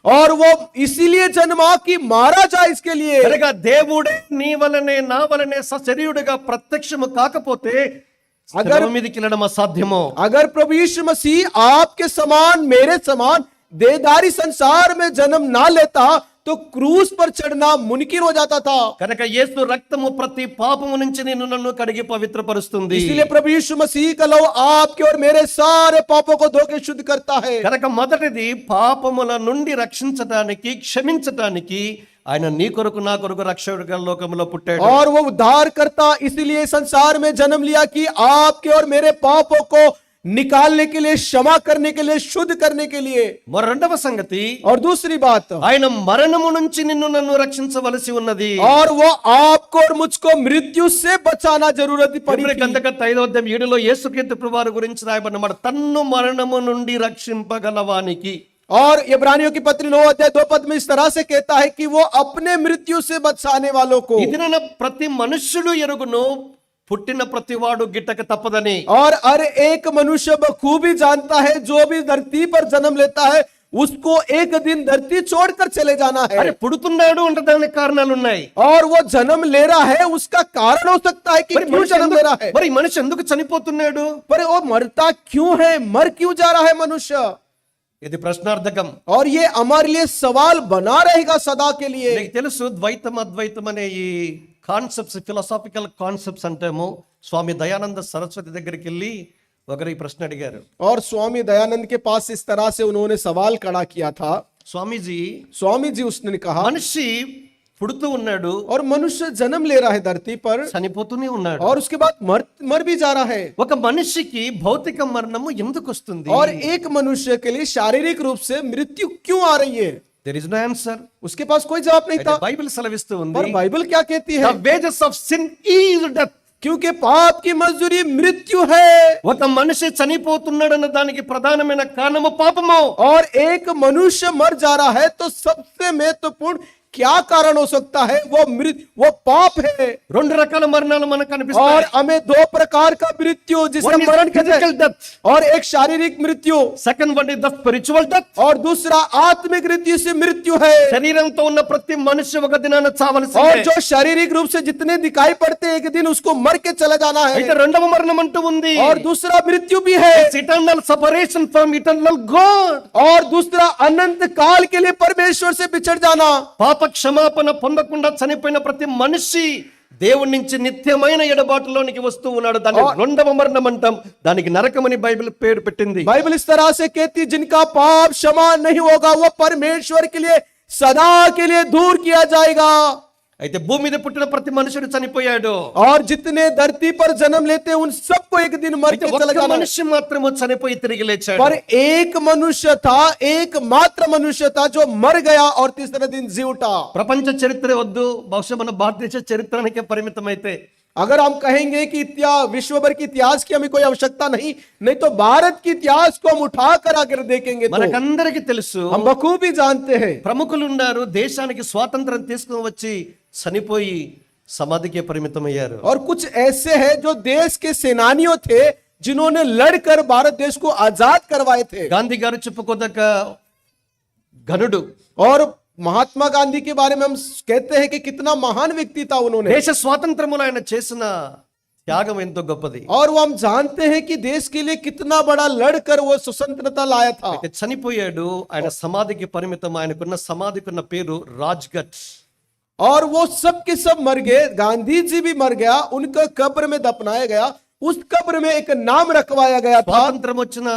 और वो इसीलिए जन्मा कि मारा जाए इसके लिए। కనుక దేవుడే నీ వలనే నా వలనే సశరీరుడుగా ప్రత్యక్షము కాకపోతే శిలువ మీదకి వెళ్ళడం అసాధ్యము. अगर प्रभु यीशु मसीह आपके समान मेरे समान देहधारी संसार में जन्म ना लेता तो क्रूस पर चढ़ना मुमकिन हो जाता था। కనుక యేసు రక్తము ప్రతి పాపము నుంచి నిన్ను నన్ను కడిగి పవిత్రపరుస్తుంది. इसलिए प्रभु यीशु मसीह का लहू आपके और मेरे सारे पापों को धो के शुद्ध करता है। కనుక మొదటిది పాపముల నుండి రక్షించడానికి క్షమించడానికి ఆయన నీ కొరకు నా కొరకు రక్షకుడిగా లోకంలో పుట్టాడు. और वो उद्धार करता इसलिए संसार में जन्म लिया कि आपके और मेरे पापों को निकालने के लिए, क्षमा करने के लिए, शुद्ध करने के लिए। మరి రెండవ సంగతి और दूसरी बात, ఆయన మరణము నుంచి నిన్ను నన్ను రక్షించవలసి ఉన్నది. और वो आपको और मुझको मृत्यु से बचाना जरूरत पड़ी थी। గంధక 5:7 యేసుక్రీస్తు ప్రభువారి గురించి రాయబడిన మాట తన్ను మరణము నుండి రక్షింపగలవానికి. और इब्रानियों की पत्री 9 अध्याय 2 पद में इस तरह से कहता है कि वो अपने मृत्यु से बचाने वालों को। ఇది ప్రతి మనుష్యుడు ఎరుగును పుట్టిన ప్రతివాడు గిట్టక తప్పదని. और हर एक मनुष्य बखूबी जानता है जो भी धरती पर जन्म लेता है उसको एक दिन धरती छोड़कर चले जाना है। అరే పుడుతున్నాడు అంటే దానికి కారణాలు ఉన్నాయి. और वो जन्म ले रहा है उसका कारण हो सकता है कि మరి क्यों जन्म ले रहा है। మరి మనిషి ఎందుకు చనిపోతున్నాడు? पर वो मरता क्यों है, मर क्यों जा रहा है मनुष्य? ఇది ప్రశ్నార్థకం. और ये हमारे लिए सवाल बना रहेगा सदा के लिए। నీకు తెలుసు ద్వైతం అద్వైతం అనే ఈ కాన్సెప్ట్స్ ఫిలాసాఫికల్ కాన్సెప్ట్స్ అంటేమో స్వామి దయానంద సరస్వతి దగ్గరికి వెళ్ళి ఒకరు ఈ ప్రశ్న అడిగారు. और स्वामी दयानंद के पास इस तरह से उन्होंने सवाल खड़ा किया था। స్వామీజీ स्वामी जी उसने कहा మనిషి పుడుతూ ఉన్నాడు, और मनुष्य जन्म ले रहा है धरती पर, చనిపోతూనే ఉన్నాడు. और उसके बाद मर भी जा रहा है. ఒక మనిషికి భౌతిక మరణము ఎందుకు వస్తుంది? और एक मनुष्य के लिए शारीरिक रूप से मृत्यु क्यों आ रही है? There is no answer. उसके पास कोई जवाब नहीं था. బైబిల్ సెలవిస్తూ और ఉంది, बाइबल क्या कहती ద है? Wages of sin is death. क्योंकि पाप की मजदूरी मृत्यु है. ఒక మనిషి చనిపోతున్నాడన్న దానికి ప్రధానమైన కారణము పాపము. और एक मनुष्य मर जा रहा है तो सबसे महत्वपूर्ण क्या कारण हो सकता है? वो पाप है. రెండు రకాల మరణాలు మనకు और కనిపిస్తాయి. हमें दो प्रकार का मृत्यु, जिसका One is मरण कहते physical हैं, death. और एक शारीरिक मृत्यु, second one is the spiritual death. और दूसरा आत्मिक रीति से मृत्यु है. శరీరంతో ఉన్న ప్రతి మనిషి ఒక దినాన और చావలసిందే. जो शारीरिक रूप से जितने दिखाई पड़ते हैं, एक दिन उसको मर के चला जाना అయితే है. రెండవ మరణం అంటూ ఉంది, और दूसरा मृत्यु भी है. Eternal separation from eternal God. और दूसरा अनंत काल के लिए परमेश्वर से बिछड़ जाना. పాప క్షమాపణ పొందకుండా చనిపోయిన ప్రతి మనిషి దేవుడి నుంచి నిత్యమైన ఎడబాటులోనికి వస్తూ ఉన్నాడు. దాన్ని రెండవ మరణం అంటాం. దానికి నరకమని బైబిల్ పేరు పెట్టింది. बाइबल इस तरह से कहती, जिनका पाप क्षमा नहीं होगा वो परमेश्वर के लिए सदा के लिए दूर किया जाएगा. అయితే భూమి మీద పుట్టిన ప్రతి మనుషుడు చనిపోయాడు. और जितने धरती पर जन्म लेते हैं उन सबको एक दिन मर అయితే के चला ఒక్క जाना है. మనిషి మాత్రము చనిపోయి తిరిగి లేచాడు. पर एक मनुष्य था, एक मात्र मनुष्य था जो मर गया और तीसरे दिन जी उठा. ప్రపంచ చరిత్ర వద్దు, బహుశా మన భారతదేశ చరిత్రానికే పరిమితం అయితే अगर हम कहेंगे कि विश्व भर के इतिहास की हमें कोई आवश्यकता नहीं तो भारत के इतिहास को हम उठा कर अगर देखेंगे तो మనకందరికి తెలుసు, हम बखूबी जानते हैं. ప్రముఖులు ఉన్నారు దేశానికి స్వాతంత్రం తీసుకుని వచ్చి చనిపోయి సమాధికే పరిమితమయ్యారు. और कुछ ऐसे हैं जो देश के सेनानियों थे जिन्होंने लड़कर भारत देश को आजाद करवाए थे. గాంధీ గారు చెప్పుకోదగ్గ ఘనుడు. और महात्मा गांधी के बारे में हम कहते हैं कि कितना महान व्यक्ति था उन्होंने. దేశ స్వాతంత్రములో ఆయన చేసిన త్యాగం ఎంతో గొప్పది. और वो हम जानते हैं कि देश के लिए कितना बड़ा लड़कर वो स्वतंत्रता लाया था. అయితే చనిపోయాడు. ఆయన సమాధికి పరిమితం. ఆయనకున్న సమాధికున్న పేరు రాజ్ఘట్. और वो सब के सब मर गए. गांधी जी भी मर गया, उनका कब्र में दफनाया गया. उस कब्र में एक नाम रखवाया गया था. స్వాతంత్రం వచ్చిన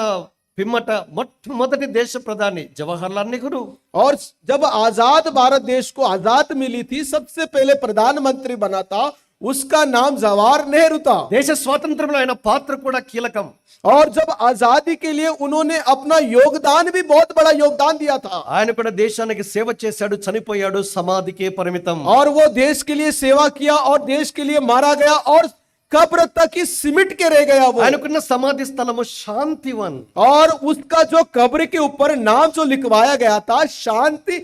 పిమ్మట మొట్టమొదటి దేశ ప్రధాని జవహర్లాల్ నెహ్రూ. और जब आजाद भारत देश को आजाद मिली थी, सबसे पहले प्रधानमंत्री बना था, उसका नाम जवाहर नेहरू था. దేశ స్వాతంత్రంలో ఆయన పాత్ర కూడా కీలకం. और जब आजादी के लिए उन्होंने अपना योगदान भी बहुत बड़ा योगदान दिया था. ఆయన కూడా దేశానికి సేవ చేశాడు, చనిపోయాడు, సమాధికే పరిమితం. और वो देश के लिए सेवा किया और देश के लिए मारा गया और कब्र तक ही सिमट के रह गया वो. ఆయనకున్న సమాధి స్థలము శాంతివన్. और उसका जो कब्र के ऊपर नाम जो लिखवाया गया था, शांति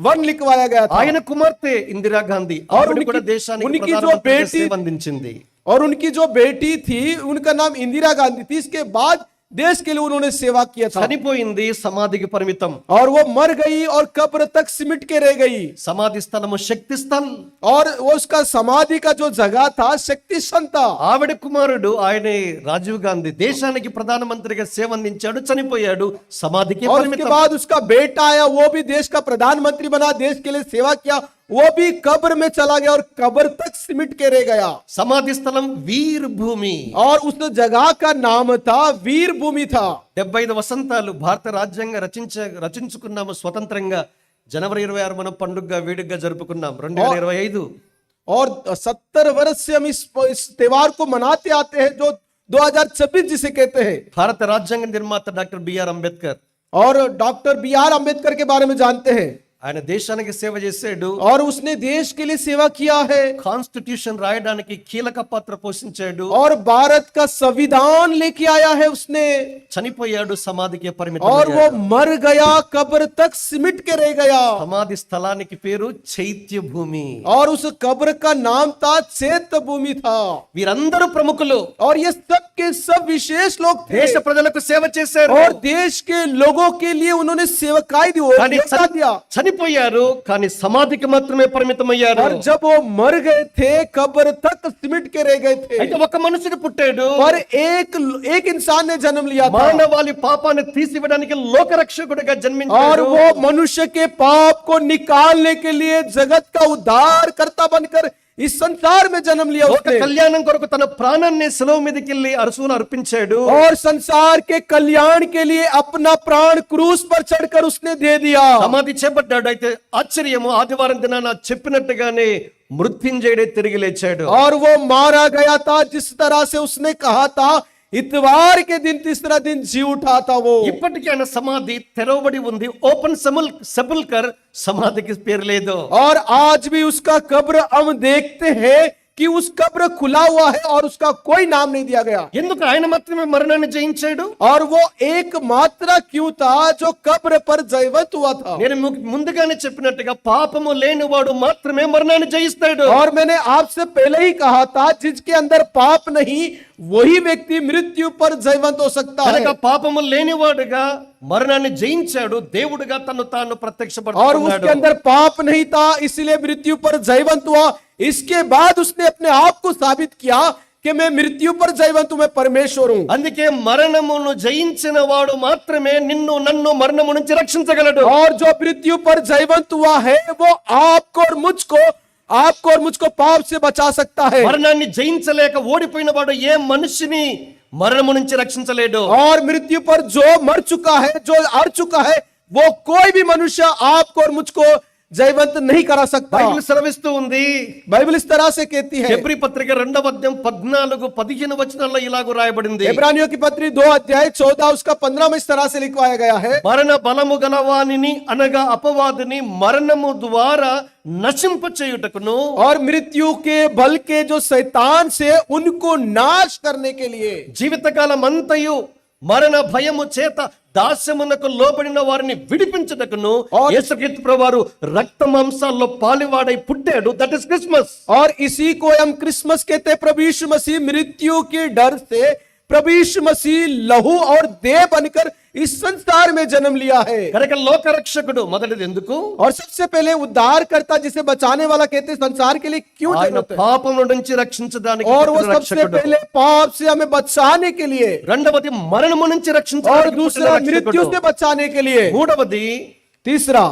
वन लिखवाया गया था. ఆయన కుమార్తె ఇందిరా గాంధీ और ఆవిడ కూడా उनकी దేశానికి जो ప్రధానమంత్రిగా बेटी సేవ అందించింది. और उनकी जो बेटी थी उनका नाम इंदिरा गांधी थी. इसके बाद देश के लिए उन्होंने सेवा किया था. చనిపోయింది, సమాధికి పరిమితం. और वो मर गई और कब्र तक सिमट के रह गई. సమాధి స్థలము శక్తి స్థల్. और वो उसका समाधि का जो जगह था शक्ति सन था. ఆవిడ కుమారుడు ఆయనే రాజీవ్ గాంధీ దేశానికి ప్రధానమంత్రిగా సేవ అందించాడు, చనిపోయాడు, సమాధికి और उसके పరిమితం. बाद उसका बेटा आया, वो भी देश का प्रधानमंत्री बना, देश के लिए सेवा किया, वो भी कब्र में चला गया और कब्र तक सिमट के रह गया. సమాధి స్థలం వీర్ భూమి. और उस जगह का नाम था वीर भूमि था. 75 వసంతాలు భారత రాజ్యాంగ రచించుకున్నాము స్వతంత్రంగా. జనవరి 26 మనం పండుగగా వేడుకగా జరుపుకున్నాం 2025. और 70 वर्ष से हम इस त्योहार को मनाते आते हैं, जो 2026 जिसे कहते हैं. భారత రాజ్యాంగ నిర్మాత డాక్టర్ బిఆర్ అంబేద్కర్. और डॉक्टर BR अम्बेडकर के बारे में जानते हैं. ఆయన దేశానికి సేవ చేశాడు. और उसने देश के लिए सेवा किया है. కాన్స్టిట్యూషన్ రాయడానికి కీలక పాత్ర పోషించాడు. और भारत का संविधान लेके आया है उसने. చనిపోయాడు, సమాధికి और పరిమితం. वो मर गया, कब्र तक सिमट के रह गया. సమాధి స్థలానికి పేరు చైత్య భూమి. और उस कब्र का नाम था चैत्य भूमि था. వీరందరూ ప్రముఖులు. और ये सब के सब विशेष लोग थे. దేశ ప్రజలకు సేవ చేశారు. और देश के लोगों के लिए उन्होंने सेवकाई दी, కానీ योगदान दिया. చనిపోయారు, కానీ సమాధికి మాత్రమే పరిమితమయ్యారు. और जब वो मर गए थे, कब्र तक सिमट के रह गए थे. అయితే ఒక మనుషుడు పుట్టాడు. पर एक इंसान ने जन्म लिया था. మానవాళి పాపాన్ని తీసివేయడానికి లోకరక్షకుడిగా और జన్మించాడు. वो मनुष्य के पाप को निकालने के लिए जगत का उद्धार करता बनकर इस संसार में जन्म लिया లోక उसने కళ్యాణం కొరకు తన ప్రాణాన్ని శిలువ మీదకెళ్ళి అరుసును అర్పించాడు. और संसार के कल्याण के लिए अपना प्राण क्रूस पर चढ़कर उसने दे दिया। సమాధి చేపట్టాడు. అయితే ఆశ్చర్యము, ఆదివారం దినాన చెప్పినట్టుగానే మృత్యుంజయుడే తిరిగి లేచాడు. और वो मारा गया था जिस तरह से उसने कहा था, इतवार के दिन तीसरा दिन जी उठा था वो। ఇప్పటికీ ఆయన సమాధి తెరవబడి ఉంది. ఓపెన్ సెపుల్కర్, సమాధికి పేరు లేదు. और आज भी उसका कब्र हम देखते हैं कि उस कब्र खुला हुआ है और उसका कोई नाम नहीं दिया गया। ఎందుకు? ఆయన మాత్రమే మరణాన్ని జయించాడు. और वो एकमात्र क्यों था जो कब्र पर जयवंत हुआ था। నేను ముందుగానే చెప్పినట్టుగా పాపము లేనివాడు మాత్రమే మరణాన్ని జయిస్తాడు. और मैंने आपसे पहले ही कहा था, जिसके अंदर पाप नहीं वही व्यक्ति मृत्यु पर जयवंत हो सकता है। కనుక పాపము లేనివాడుగా మరణాన్ని జయించాడు. దేవుడుగా తను తాను और उसके ప్రత్యక్షపడుతున్నాడు. अंदर पाप नहीं था, इसलिए मृत्यु पर जयवंत हुआ। इसके बाद उसने अपने आप को साबित किया कि मैं मृत्यु पर जयवंत हूं, मैं परमेश्वर हूं। అందుకే మరణమును జయించిన వాడు మాత్రమే నిన్ను నన్ను మరణము నుంచి రక్షించగలడు. और जो मृत्यु पर जयवंत हुआ है वो आपको और मुझको पाप से बचा सकता है। మరణాన్ని జయించలేక ఓడిపోయిన వాడు ఏ మనిషిని మరణము నుంచి రక్షించలేడు. और मृत्यु पर जो मर चुका है, जो हार चुका है, वो कोई भी मनुष्य आपको और मुझको जयवंत नहीं करा सकता। బైబిల్ సెలవిస్తూ ఉంది. बाइबल इस तरह से कहती है। హెబ్రీ పత్రిక 2వ అధ్యాయం 14-15 వచనాల్లో ఇలాగూ రాయబడింది. इब्रानियों की पत्री 2 अध्याय 14 उसका 15 में इस तरह से लिखवाया गया है। మరణ బలము గలవానిని అనగా అపవాదిని మరణము ద్వారా నశింప చేయుటకును, और मृत्यु के बल के जो शैतान से उनको नाश करने के लिए, జీవితకాలం అంతయు మరణ భయము చేత దాస్యమునకు లోబడిన వారిని విడిపించుటకును యేసుక్రీస్తు ప్రభువారు రక్త మాంసాల్లో పాలివాడై పుట్టాడు. That is Christmas. और इसी को हम क्रिसमस कहते हैं। प्रभु यीशु मसीह मृत्यु के डर से प्रभु यीशु मसीह लहू और देह बनकर इस संसार में जन्म लिया है। కనుక లోక రక్షకుడు మొదటిది ఎందుకు? और सबसे पहले उद्धार करता, जिसे बचाने वाला कहते हैं, संसार के लिए क्यों ఆయన जरूरत है? పాపము నుంచి రక్షించడానికి और वो పుట్టిన सबसे రక్షకుడు. पहले पाप से हमें बचाने के लिए, రెండవది మరణము నుంచి और రక్షించడానికి పుట్టిన दूसरा मृत्यु రక్షకుడు. से बचाने के लिए, మూడవది तीसरा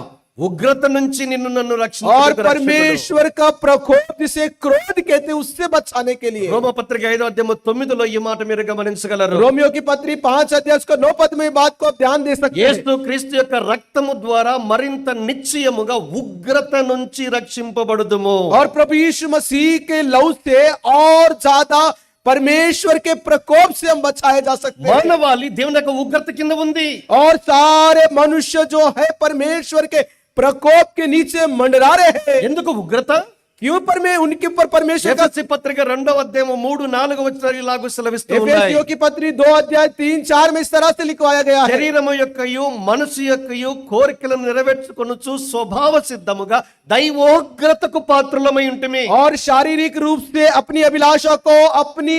ఉగ్రత నుంచి నిన్ను నన్ను और రక్షించడానికి రక్షకుడు. परमेश्वर का प्रकोप जिसे क्रोध कहते हैं, उससे बचाने के लिए। రోమపత్రిక 5వ అధ్యాయం 9లో ఈ మాట మీరు గమనించగలరు. रोमियो की पत्री 5 अध्याय उसका 9 पद में बात को आप ध्यान दे सकते हैं। యేసు క్రీస్తు యొక్క రక్తము ద్వారా మరింత నిశ్చయముగా ఉగ్రత నుంచి రక్షింపబడుదుము. और प्रभु यीशु मसीह के लहू से और ज्यादा परमेश्वर के प्रकोप से हम बचाए जा सकते हैं। మానవాళి దేవుని యొక్క ఉగ్రత కింద ఉంది. और सारे मनुष्य जो है परमेश्वर के प्रकोप के नीचे मंडरा रहे हैं। ఎందుకు ఉగ్రత? क्यों उनके ऊपर परमेश्वर का। ఎఫెసీ పత్రిక 2వ అధ్యాయం 3-4 వచనాలు ఇలాగూ సెలవిస్తూ ఉన్నాయి. एफेसियों की पत्री 2 अध्याय 3-4 में इस तरह से लिखवाया गया है। శరీరము యొక్కయు మనసు యొక్కయు కోరికలను నెరవేర్చుకొనుచు స్వభావ సిద్ధముగా దైవోగ్రతకు పాత్రులమై ఉంటుమి. और शारीरिक रूप से अपनी अभिलाषा को, अपनी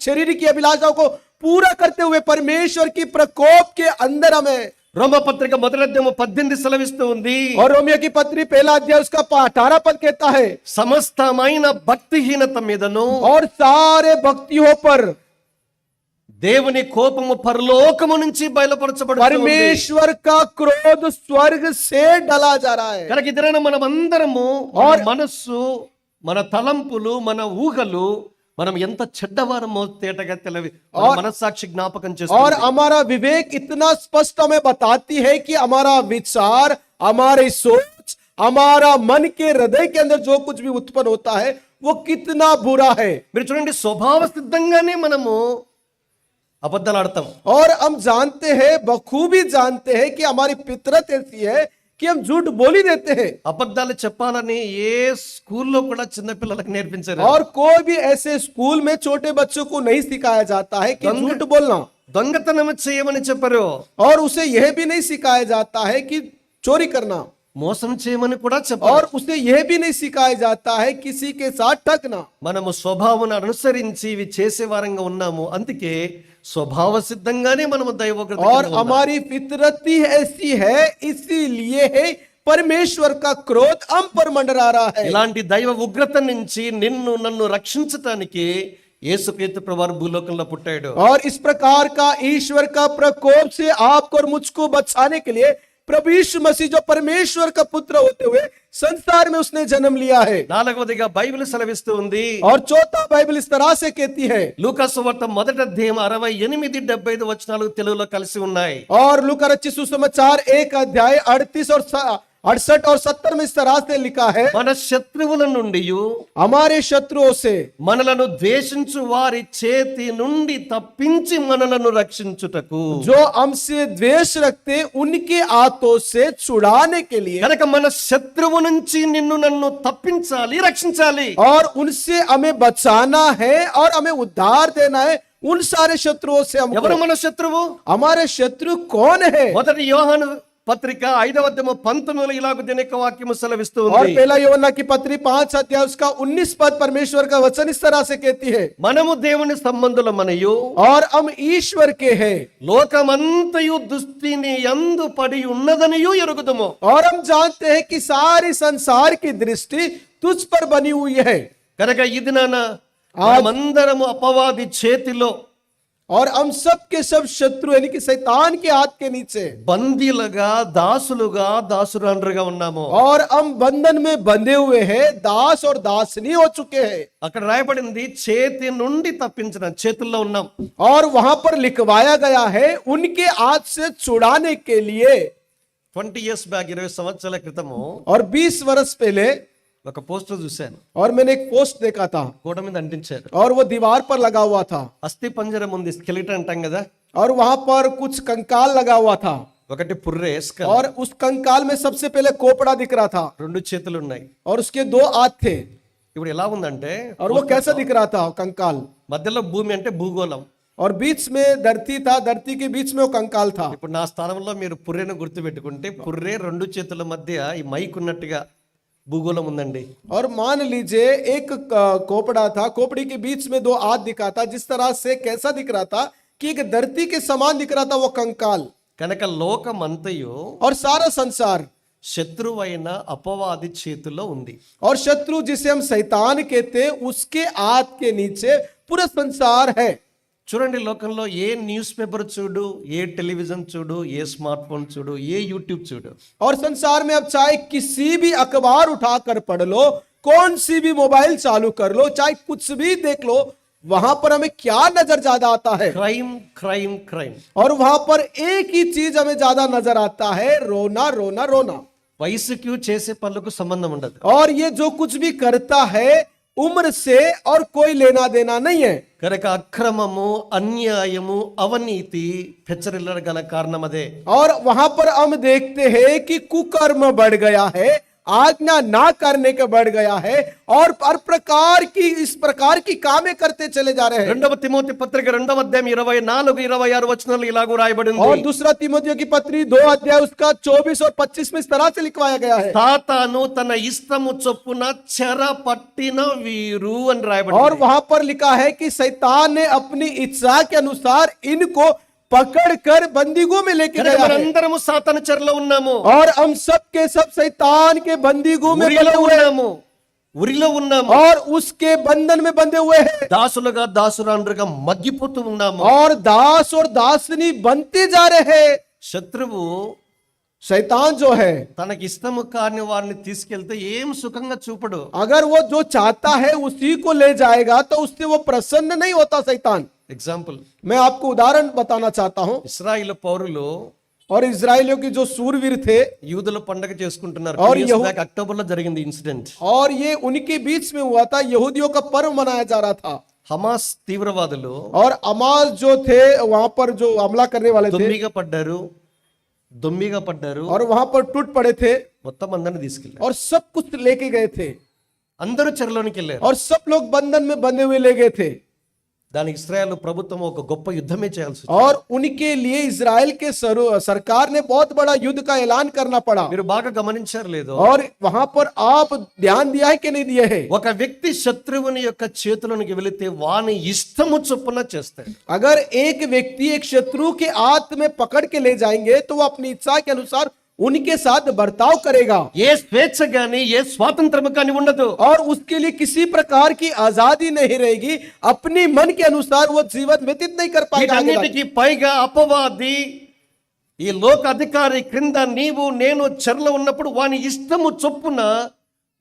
शरीर की अभिलाषा को पूरा करते हुए परमेश्वर की प्रकोप के अंदर हमें। రోమపత్రిక 1వ అధ్యాయం 18 సెలవిస్తూ ఉంది. और रोमियो की पत्री 1 अध्याय उसका 18 पद कहता है, సమస్తమైన భక్తిహీనత మీదను और सारे भक्तियों पर దేవుని కోపము పరలోకము నుంచి బయలుపరచబడుతుంది. परमेश्वर का क्रोध स्वर्ग से डला जा रहा है। కనుక ఇదైనా మనం అందరము మన మనస్సు, మన తలంపులు, మన ఊహలు మనం ఎంత చెడ్డవారమో తేటగా తెలివి మనస్సాక్షి జ్ఞాపకం और చేస్తుంది. हमारा विवेक इतना स्पष्ट हमें बताती है कि हमारा विचार, हमारी सोच, हमारा मन के हृदय के अंदर जो कुछ भी उत्पन्न होता है वो कितना बुरा है। మీరు చూడండి, స్వభావ సిద్ధంగానే మనము అబద్ధాలు ఆడతాం. और हम जानते हैं, बखूबी जानते हैं कि हमारी फितरत ऐसी है कि हम झूठ बोल ही देते हैं। అబద్ధాలు చెప్పాలని ఏ స్కూల్లో కూడా చిన్న పిల్లలకు నేర్పించారు. और कोई भी ऐसे स्कूल में छोटे बच्चों को नहीं सिखाया जाता है कि झूठ बोलना, దొంగతనం చేయమని చెప్పారు. और उसे यह भी नहीं सिखाया जाता है कि चोरी करना, మోసం చేయమని కూడా చెప్పారు. और उसे यह भी नहीं सिखाया जाता है किसी के साथ ठगना। మనము స్వభావాన్ని అనుసరించి ఇవి చేసే వారంగా ఉన్నాము. అందుకే స్వభావ సిద్ధంగానే మనము దైవోగ్రత और हमारी फितरत ही ऐसी है, इसीलिए है परमेश्वर का क्रोध हम पर मंडरा रहा है। ఇలాంటి దైవ ఉగ్రత నుంచి నిన్ను నన్ను రక్షించటానికి యేసుక్రీస్తు ప్రభువారు భూలోకంలో పుట్టాడు. और इस प्रकार का ईश्वर का प्रकोप से आपको और मुझको बचाने के लिए प्रभु यीशु मसीह जो परमेश्वर का पुत्र होते हुए संसार में उसने जन्म लिया है। నాలుగవదిగా బైబిల్ సెలవిస్తూ ఉంది, और चौथा बाइबल इस तरह से कहती है, లూకాసు వార్త మొదటి అధ్యాయం 68-75 వచనాలు తెలుగులో కలిసి ఉన్నాయి. और लूका रचित सुसमाचार 1 अध्याय 38 और 68 और 70 में इस तरह से लिखा है, మన శత్రువుల నుండి हमारे शत्रुओं से, మనలను ద్వేషించు వారి చేతి నుండి తప్పించి మనలను రక్షించుటకు. जो हमसे द्वेष रखते उनके हाथों से छुड़ाने के लिए, కనుక మన శత్రువు నుంచి నిన్ను నన్ను తప్పించాలి, రక్షించాలి. और उनसे हमें बचाना है और हमें उद्धार देना है उन सारे शत्रुओं से ఎవరు हमको। మన శత్రువు? हमारे शत्रु कौन है? మొదటి యోహాను పత్రిక 5వ అధ్యాయం 19 ఇలాగ దీని యొక్క వాక్యము సెలవిస్తూ और ఉంది, पहला यूहन्ना की पत्री 5 अध्याय उसका 19 पद परमेश्वर का वचन इस तरह से कहती है, మనము దేవుని సంబంధులమనియు और हम ईश्वर के हैं లోకమంతయు దుష్టిని యందు పడి ఉన్నదనియు ఎరుగుదుము. और हम जानते हैं कि सारी संसार की दृष्टि तुझ पर बनी हुई है। కనుక ఇది నాన్న మనమందరము అపవాది చేతిలో और हम सब के सब शत्रु यानी कि शैतान के हाथ के नीचे, బందీలుగా దాసులుగా దాసురాండ్రుగా ఉన్నాము. और हम बंधन में बंधे हुए हैं, दास और दासनी हो चुके हैं। అక్కడ రాయబడింది చేతి నుండి తప్పించిన, చేతుల్లో ఉన్నాం. और वहां पर लिखवाया गया है उनके हाथ से छुड़ाने के लिए। 20 years బ్యాక్ 20 సంవత్సరాల క్రితము और 20 वर्ष पहले ఒక పోస్టర్ చూశాను, और मैंने एक पोस्ट देखा था గోడ మీద అంటించారు. और वो दीवार पर लगा हुआ था, అస్థి పంజరం ఉంది, స్కెలిటన్ అంటాం కదా, और वहां पर कुछ कंकाल लगा हुआ था, ఒకటి పుర్రే స్కల్, और उस कंकाल में सबसे पहले कोपड़ा दिख रहा था, 2 చేతులు ఉన్నాయి. और उसके 2 हाथ थे। ఇప్పుడు ఎలా ఉందంటే और वो कैसा दिख रहा था कंकाल, మధ్యలో భూమి అంటే భూగోళం, और बीच में धरती था, धरती के बीच में वो कंकाल था। ఇప్పుడు నా స్థానంలో మీరు పుర్రెను గుర్తు పెట్టుకుంటే పుర్రే 2 చేతుల మధ్య ఈ మైక్ ఉన్నట్టుగా భూగోళం ఉందండి. और मान लीजिए एक कोपड़ा था, खोपड़ी के बीच में 2 हाथ दिखा था, जिस तरह से कैसा दिख रहा था कि एक धरती के समान दिख रहा था वो कंकाल। కనుక లోకమంతయు और सारा संसार శత్రువైన అపవాది చేతిలో ఉంది. और शत्रु जिसे हम शैतान कहते हैं उसके हाथ के नीचे पूरा संसार है। చూడండి, లోకంలో ఏ న్యూస్ పేపర్ చూడు, ఏ టెలివిజన్ చూడు, ఏ స్మార్ట్ ఫోన్ చూడు, ఏ యూట్యూబ్ చూడు, और संसार में अब चाहे किसी भी अखबार उठाकर पढ़ लो, कौन सी भी मोबाइल चालू कर लो, चाहे कुछ भी देख लो, वहां पर हमें क्या नजर ज्यादा आता है? Crime crime crime. और वहां पर एक ही चीज हमें ज्यादा नजर आता है, रोना रोना रोना। వయసుకు చేసే పనులకు సంబంధం ఉండదు. और ये जो कुछ भी करता है उम्र से और कोई लेना देना नहीं है। కనుక అక్రమము, అన్యాయము, అవినీతి పెచ్చరిల్లగల కారణం అదే. और वहां पर हम देखते हैं कि कुकर्म बढ़ गया है, आज्ञा ना करने का बढ़ गया है, और हर प्रकार की इस प्रकार की कामें करते चले जा रहे हैं। 2వ తిమోతి పత్రిక 2వ అధ్యాయం 24-26 వచనాలు ఇలాగూ రాయబడింది. और दूसरा तीमुथियों की पत्री 2 अध्याय उसका 24 और 25 में इस तरह से लिखवाया गया है। సాతాను తన ఇష్టము చొప్పున చెర పట్టిన వీరు అని और రాయబడింది. वहां पर लिखा है कि शैतान ने अपनी इच्छा के अनुसार इनको पकड़कर बंदीगों में लेके కనుక गया है। మనందరము సాతాను చెరలో ఉన్నాము, और हम सब के सब शैतान के बंदीगों में ఉరిలో बंधे हुए हैं, ఉన్నాము, ఉరిలో ఉన్నాము, और उसके बंधन में बंधे हुए हैं, దాసులుగా దాసురాండ్రుగా మగ్గిపోతూ ఉన్నాము. और दास और दासनी बनते जा रहे हैं। శత్రువు शैतान जो है తనకి ఇష్టము కాని వారిని తీసుకెళ్తే ఏం సుఖంగా చూపడు. अगर वो जो चाहता है उसी को ले जाएगा तो उससे वो प्रसन्न नहीं होता शैतान। ఎగ్జాంపుల్, मैं आपको उदाहरण बताना चाहता हूं। ఇశ్రాయేలు పౌరులు और इजराइलियों के जो सूरवीर थे, యూదుల పండగ చేసుకుంటున్నారు. और यहू- అక్టోబర్ లో జరిగింది ఇన్సిడెంట్. और ये उनके बीच में हुआ था, यहूदियों का पर्व मनाया जा रहा था। హమాస్ తీవ్రవాదులు और अमाज जो थे वहां पर जो हमला करने वाले थे, దొమ్మిగా పడ్డారు, और वहां पर टूट पड़े थे, మొత్తం అందరిని తీసుకెళ్ళారు. और सब कुछ लेके गए थे, అందరూ చెరలోనికి వెళ్ళారు. और सब लोग बंधन में बंधे हुए ले गए थे। దానికి ఇశ్రాయేలు ప్రభుత్వం ఒక గొప్ప యుద్ధమే చేయాల్సి వచ్చింది. और उनके लिए इजराइल के सरकार ने बहुत बड़ा युद्ध का ऐलान करना पड़ा। మీరు బాగా గమనించారు లేదో, और वहां पर आप ध्यान दिया है कि नहीं दिया है? ఒక వ్యక్తి శత్రువుని యొక్క చేతులోనికి వెళితే వాని ఇష్టము చొప్పున చేస్తాడు. अगर एक व्यक्ति एक शत्रु के हाथ में पकड़ के ले जाएंगे तो वो अपनी इच्छा के अनुसार उनके साथ बर्ताव करेगा, ఏ స్వేచ్ఛ గాని ఏ స్వాతంత్రము కానీ ఉండదు. और उसके लिए किसी प्रकार की आजादी नहीं रहेगी, अपनी मन के अनुसार वो जीवन व्यतीत नहीं कर पाएगा। आगे बढ़- వీటన్నిటికీ పైగా అపవాది ఈ లోక అధికారి క్రింద నీవు నేను చెరలో ఉన్నప్పుడు వాని ఇష్టము చొప్పున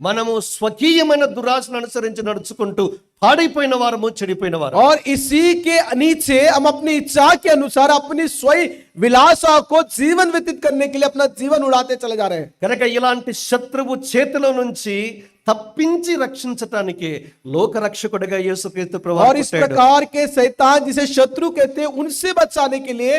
మనము స్వకీయమైన దురాశను అనుసరించి నడుచుకుంటూ పాడైపోయిన వారము చెడిపోయిన వారు और इसी के नीचे हम अपनी इच्छा के अनुसार अपनी स्वयं विलासा को जीवन व्यतीत करने के लिए अपना जीवन उड़ाते चले जा रहे हैं। కనుక ఇలాంటి శత్రువు చేతిలో నుంచి తప్పించి రక్షించటానికి లోక రక్షకుడిగా యేసుక్రీస్తు और ప్రభువు इस పుట్టాడు. प्रकार के शैतान जिसे शत्रु कहते हैं उनसे बचाने के लिए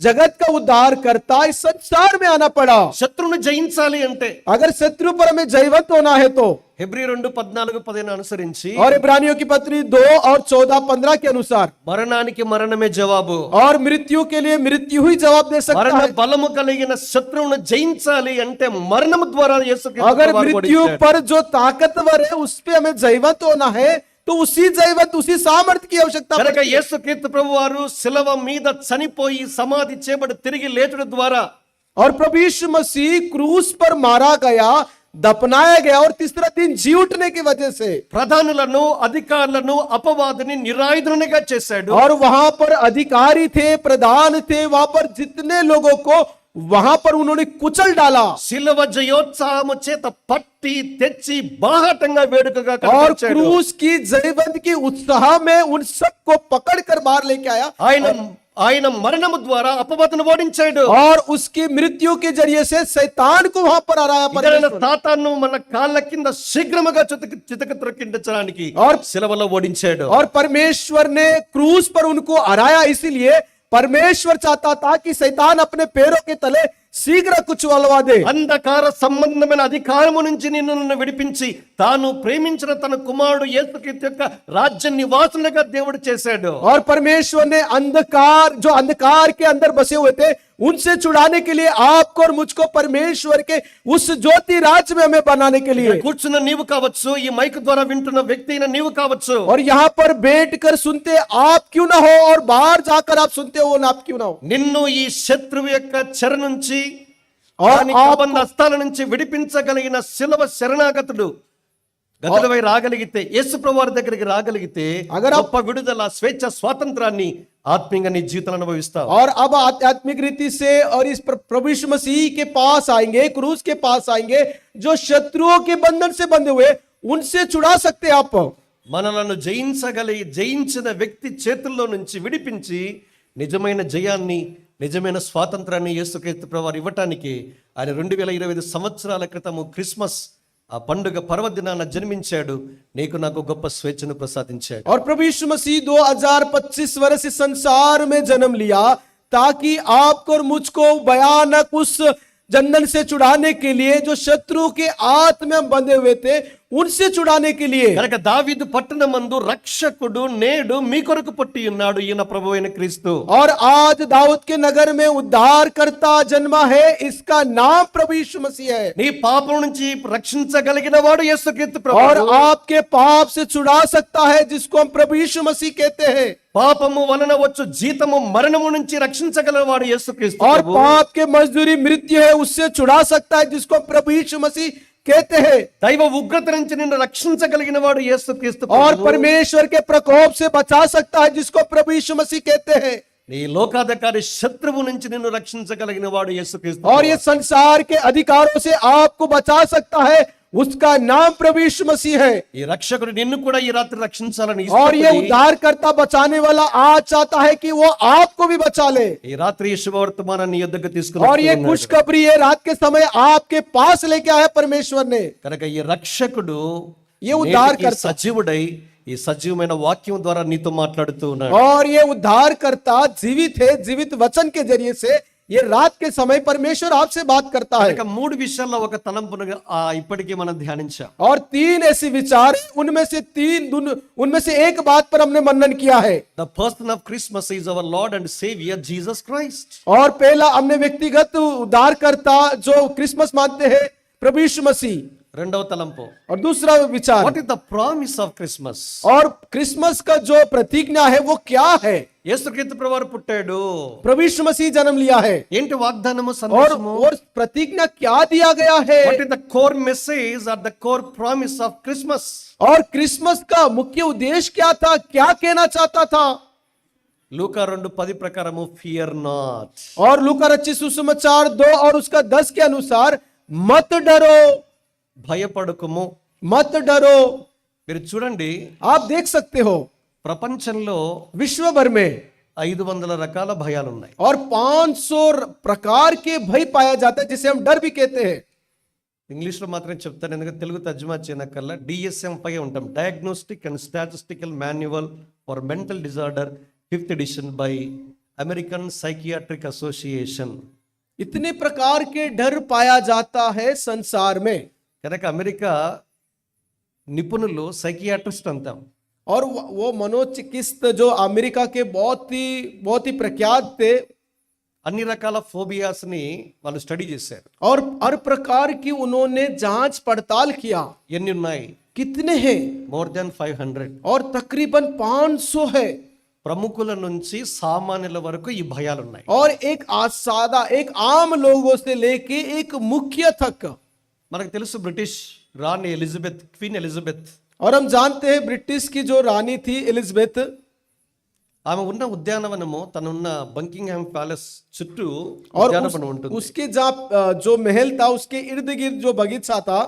जगत का उद्धार करता इस संसार में आना पड़ा। శత్రువును జయించాలి అంటే अगर शत्रु पर हमें जयवंत होना है तो హెబ్రీ 2:14-15 అనుసరించి और इब्रानियों की पत्री 2 और 14-15 के अनुसार మరణానికి మరణమే జవాబు. और मृत्यु के लिए मृत्यु ही जवाब दे सकता మరణ है। బలము కలిగిన శత్రువును జయించాలి అంటే మరణము ద్వారా యేసుక్రీస్తు अगर ప్రభువు मृत्यु ఓడించాడు. पर जो ताकतवर है उस पे हमें जयवंत होना है तो उसी जयवंत उसी सामर्थ्य की आवश्यकता కనుక पड़ती है। యేసుక్రీస్తు ప్రభు వారు శిలవ మీద చనిపోయి సమాధి చేయబడి తిరిగి లేచుట ద్వారా और प्रभु यीशु मसीह क्रूस पर मारा गया, दफनाया गया और तीसरा दिन जी उठने की वजह से ప్రధానులను అధికారులను అపవాదిని నిరాయుధునిగా చేశాడు. और वहां पर अधिकारी थे, प्रधान थे, वहां पर जितने लोगों को वहां पर उन्होंने कुचल डाला శిలవ జయోత్సాహము చేత పట్టి తెచ్చి బాహటంగా వేడుకగా और కనపరిచాడు. क्रूस की जयवंत की उत्साह में उन सबको पकड़कर बाहर लेके आया ఆయన मरणము ద్వారా అపవాదిని ఓడించాడు. और उसकी मृत्यु के जरिए से शैतान को वहां पर हराया ఇతరుల परमेश्वर। సాతాను మన కాళ్ళ కింద శీఘ్రముగా చితక త్రొక్కించడానికి और శిలవలో ఓడించాడు. और परमेश्वर ने क्रूस पर उनको हराया, इसीलिए परमेश्वर चाहता था कि शैतान अपने पैरों के तले शीघ्र कुछ वलवा दे। అంధకార సంబంధమైన అధికారము నుంచి నిన్ను నన్ను విడిపించి తాను ప్రేమించిన తన కుమారుడు యేసుక్రీస్తు యొక్క రాజ్య నివాసులుగా దేవుడు చేశాడు. और परमेश्वर ने अंधकार जो अंधकार के अंदर बसे हुए थे उनसे छुड़ाने के लिए आपको और मुझको परमेश्वर के उस ज्योति राज्य में हमें बनाने के लिए। కూర్చున్న నీవు కావచ్చు, ఈ మైక్ ద్వారా వింటున్న వ్యక్తి అయిన నీవు కావచ్చు, और यहाँ पर बैठकर सुनते आप क्यों ना हो और बाहर जाकर आप सुनते हो ना आप क्यों ना हो। నిన్ను ఈ శత్రువు యొక్క చెర నుంచి और దాని కబంధ హస్తాల నుంచి విడిపించగలిగిన శిలవ శరణాగతుడు గతుడవై రాగలిగితే, యేసు ప్రభు వారి దగ్గరికి రాగలిగితే అగర్ గొప్ప విడుదల, స్వేచ్ఛ, స్వాతంత్రాన్ని ఆత్మీయంగా నీ జీవితంలో అనుభవిస్తావు. और अब आध्यात्मिक रीति से और इस प्रभु यीशु मसीह के पास आएंगे, क्रूस के पास आएंगे, जो शत्रुओं के बंधन से बंधे हुए उनसे छुड़ा सकते हैं आप। మనలను జయించిన వ్యక్తి చేతుల్లో నుంచి విడిపించి నిజమైన జయాన్ని, నిజమైన స్వాతంత్రాన్ని యేసుక్రీస్తు ప్రభువారు ఇవ్వటానికి ఆయన 2025 సంవత్సరాల క్రితము క్రిస్మస్ ఆ పండుగ పర్వదినాన జన్మించాడు. నీకు నాకు గొప్ప స్వేచ్ఛను ప్రసాదించాడు. और प्रभु यीशु मसीह 2025 वर्ष इस संसार में जन्म लिया ताकि आपको और मुझको भयानक उस जंगल से छुड़ाने के लिए, जो शत्रु के हाथ में हम बंधे हुए थे उनसे छुड़ाने के लिए। కనుక దావీదు పట్టణమందు రక్షకుడు నేడు మీ కొరకు పుట్టి ఉన్నాడు, ఈయన ప్రభువైన క్రీస్తు. और आज दाऊद के नगर में उद्धार करता जन्मा है, इसका नाम प्रभु यीशु मसीह है। నీ పాపం నుంచి రక్షించగలిగిన వాడు యేసుక్రీస్తు और ప్రభువు. आपके पाप से छुड़ा सकता है, जिसको हम प्रभु यीशु मसीह कहते हैं। పాపము వలన వచ్చు జీతము మరణము నుంచి రక్షించగలవాడు యేసుక్రీస్తు और ప్రభువు. पाप के मजदूरी मृत्यु है, उससे छुड़ा सकता है, जिसको हम प्रभु यीशु मसीह कहते हैं। దైవ ఉగ్రత నుంచి నిన్ను రక్షించగలిగిన వాడు యేసుక్రీస్తు और ప్రభువు. परमेश्वर के प्रकोप से बचा सकता है, जिसको प्रभु यीशु मसीह कहते हैं। నీ లోకాధికారి శత్రువు నుంచి నిన్ను రక్షించగలిగిన వాడు యేసుక్రీస్తు और ये ప్రభువు. संसार के अधिकारों से आपको बचा सकता है, उसका नाम प्रभु यीशु मसीह है। ఈ రక్షకుడు నిన్ను కూడా ఈ రాత్రి రక్షించాలని और ये ఇష్టపడి उद्धार करता बचाने वाला आज चाहता है कि वो आपको भी बचा ले। ఈ రాత్రి ఈ శుభవర్తమానాన్ని నీ యొద్దకు और ये తీసుకుని खुशखबरी है रात के समय आपके पास लेके आया परमेश्वर ने। కనుక ఈ రక్షకుడు ये उद्धार నేటికి करता సజీవుడై ఈ సజీవమైన వాక్యం ద్వారా నీతో మాట్లాడుతూ ఉన్నాడు. और ये उद्धार करता जीवित है, जीवित वचन के जरिए से ये रात के समय परमेश्वर आपसे बात करता है। కనుక 3 విషయాల్లో ఒక తలంపును ఇప్పటికే మనం ధ్యానించాం. और 3 ऐसे विचार, उनमें से एक बात पर हमने मनन किया है। The person of Christmas is our Lord and Savior Jesus Christ. और पहला हमने व्यक्तिगत उद्धारकर्ता जो क्रिसमस मानते हैं प्रभु यीशु मसीह। రెండవ తలంపు, और दूसरा विचार, what is the promise of Christmas? और क्रिसमस का जो प्रतिज्ञा है वो क्या है। యేసుక్రీస్తు ప్రభువారు పుట్టాడు. प्रभु यीशु मसीह जन्म लिया है ఏంటి వాగ్దానము, और సందేశము? प्रतिज्ञा क्या दिया गया है। What is the core message or the core promise of Christmas? और क्रिसमस का मुख्य उद्देश्य क्या था, क्या कहना चाहता था। లూకా 2:10 ప్రకారము ఫియర్ నాట్. और लूका रचित सुसमाचार 2 और उसका 10 के अनुसार मत डरो, భయపడకుము. मत डरो. మీరు చూడండి, आप देख सकते हो ప్రపంచంలో विश्व भर में 500 రకాల భయాలు ఉన్నాయి. और 500 प्रकार के भय पाया जाता है जिसे हम डर भी कहते हैं. ఇంగ్లీష్లో మాత్రమే చెప్తాను, ఎందుకంటే తెలుగు తర్జుమా చేయనకల్లా DSM-5 ఉంటాం, diagnostic and statistical manual for mental disorder 5th edition by American psychiatric association. इतने प्रकार के डर पाया जाता है संसार में. కనుక అమెరికా నిపుణులు సైకియాట్రిస్ట్ అంటాం. और वो मनोचिकित्सक जो अमेरिका के बहुत ही प्रख्यात थे, అన్ని రకాల ఫోబియాస్ని వాళ్ళు స్టడీ చేశారు. और हर प्रकार की उन्होंने जांच पड़ताल किया. ఎన్ని ఉన్నాయి? कितने हैं? More than 500. और तकरीबन 500 है. ప్రముఖుల నుంచి సామాన్యుల వరకు ఈ భయాలు ఉన్నాయి. और एक सादा एक आम लोगों से लेके एक मुख्य तक. మనకు తెలుసు బ్రిటిష్ రాణి ఎలిజబెత్, క్వీన్ ఎలిజబెత్, और हम जानते हैं ब्रिटिश की जो रानी थी एलिजाबेथ, ఆమె ఉన్న ఉద్యానవనము, తనున్న బంకింగ్హామ్ ప్యాలెస్ చుట్టూ और ఉద్యానవనం ఉంటుంది. उसके जहाँ जो महल था उसके इर्द गिर्द जो बगीचा था,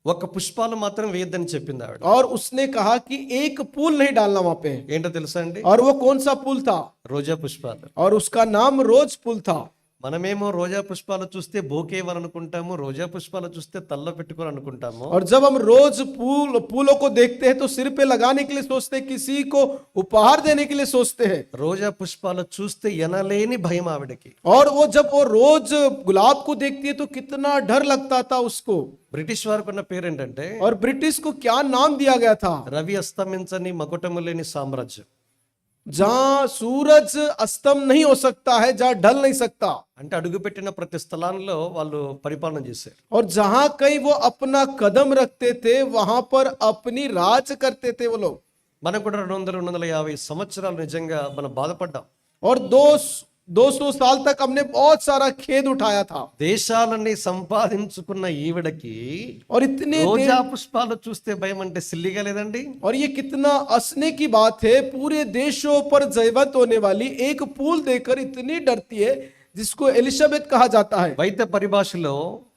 ఒక పుష్పాలు మాత్రం వేయద్దని చెప్పింది ఆవిడ. और उसने कहा कि एक फूल नहीं डालना वहां पे. ఏంటో తెలుసా అండి? और वो कौन सा फूल था? రోజా పుష్పాలు. और उसका नाम रोज फूल था. మనమేమో రోజా పుష్పాలు చూస్తే బోకే ఇవ్వాలనుకుంటాము, రోజా పుష్పాలు చూస్తే తల్ల పెట్టుకోవాలనుకుంటాము. और जब हम रोज फूलों को देखते हैं तो सिर पे लगाने के लिए सोचते हैं, किसी को उपहार देने के लिए सोचते हैं. రోజా పుష్పాలు చూస్తే ఎనలేని భయం ఆవిడకి. और वो जब वो रोज गुलाब को देखती है तो कितना डर लगता था उसको. బ్రిటిష్ వారికి ఉన్న పేరు ఏంటంటే और ब्रिटिश को क्या नाम दिया गया था? రవి అస్తమించని మకుటము లేని సామ్రాజ్యం. जहां सूरज अस्तम नहीं हो सकता है, जहां ढल नहीं सकता. అంటే అడుగుపెట్టిన ప్రతి స్థలాల్లో వాళ్ళు పరిపాలన చేశారు. और जहां कहीं वो अपना कदम रखते थे वहां पर अपनी राज करते थे वो लोग. మనకు కూడా 200-250 సంవత్సరాలు నిజంగా మనం బాధపడ్డాం. और 200 साल तक हमने बहुत सारा खेद उठाया था. దేశాలని సంపాదించుకున్న ఈవిడకి और इतने రోజా పుష్పాలు చూస్తే భయం అంటే సిల్లిగా లేదండి? और ये कितना हंसने की बात है, पूरे देशों पर जयवंत होने वाली एक फूल देखकर इतनी डरती है, जिसको एलिजाबेथ कहा जाता है. వైద్య పరిభాషలో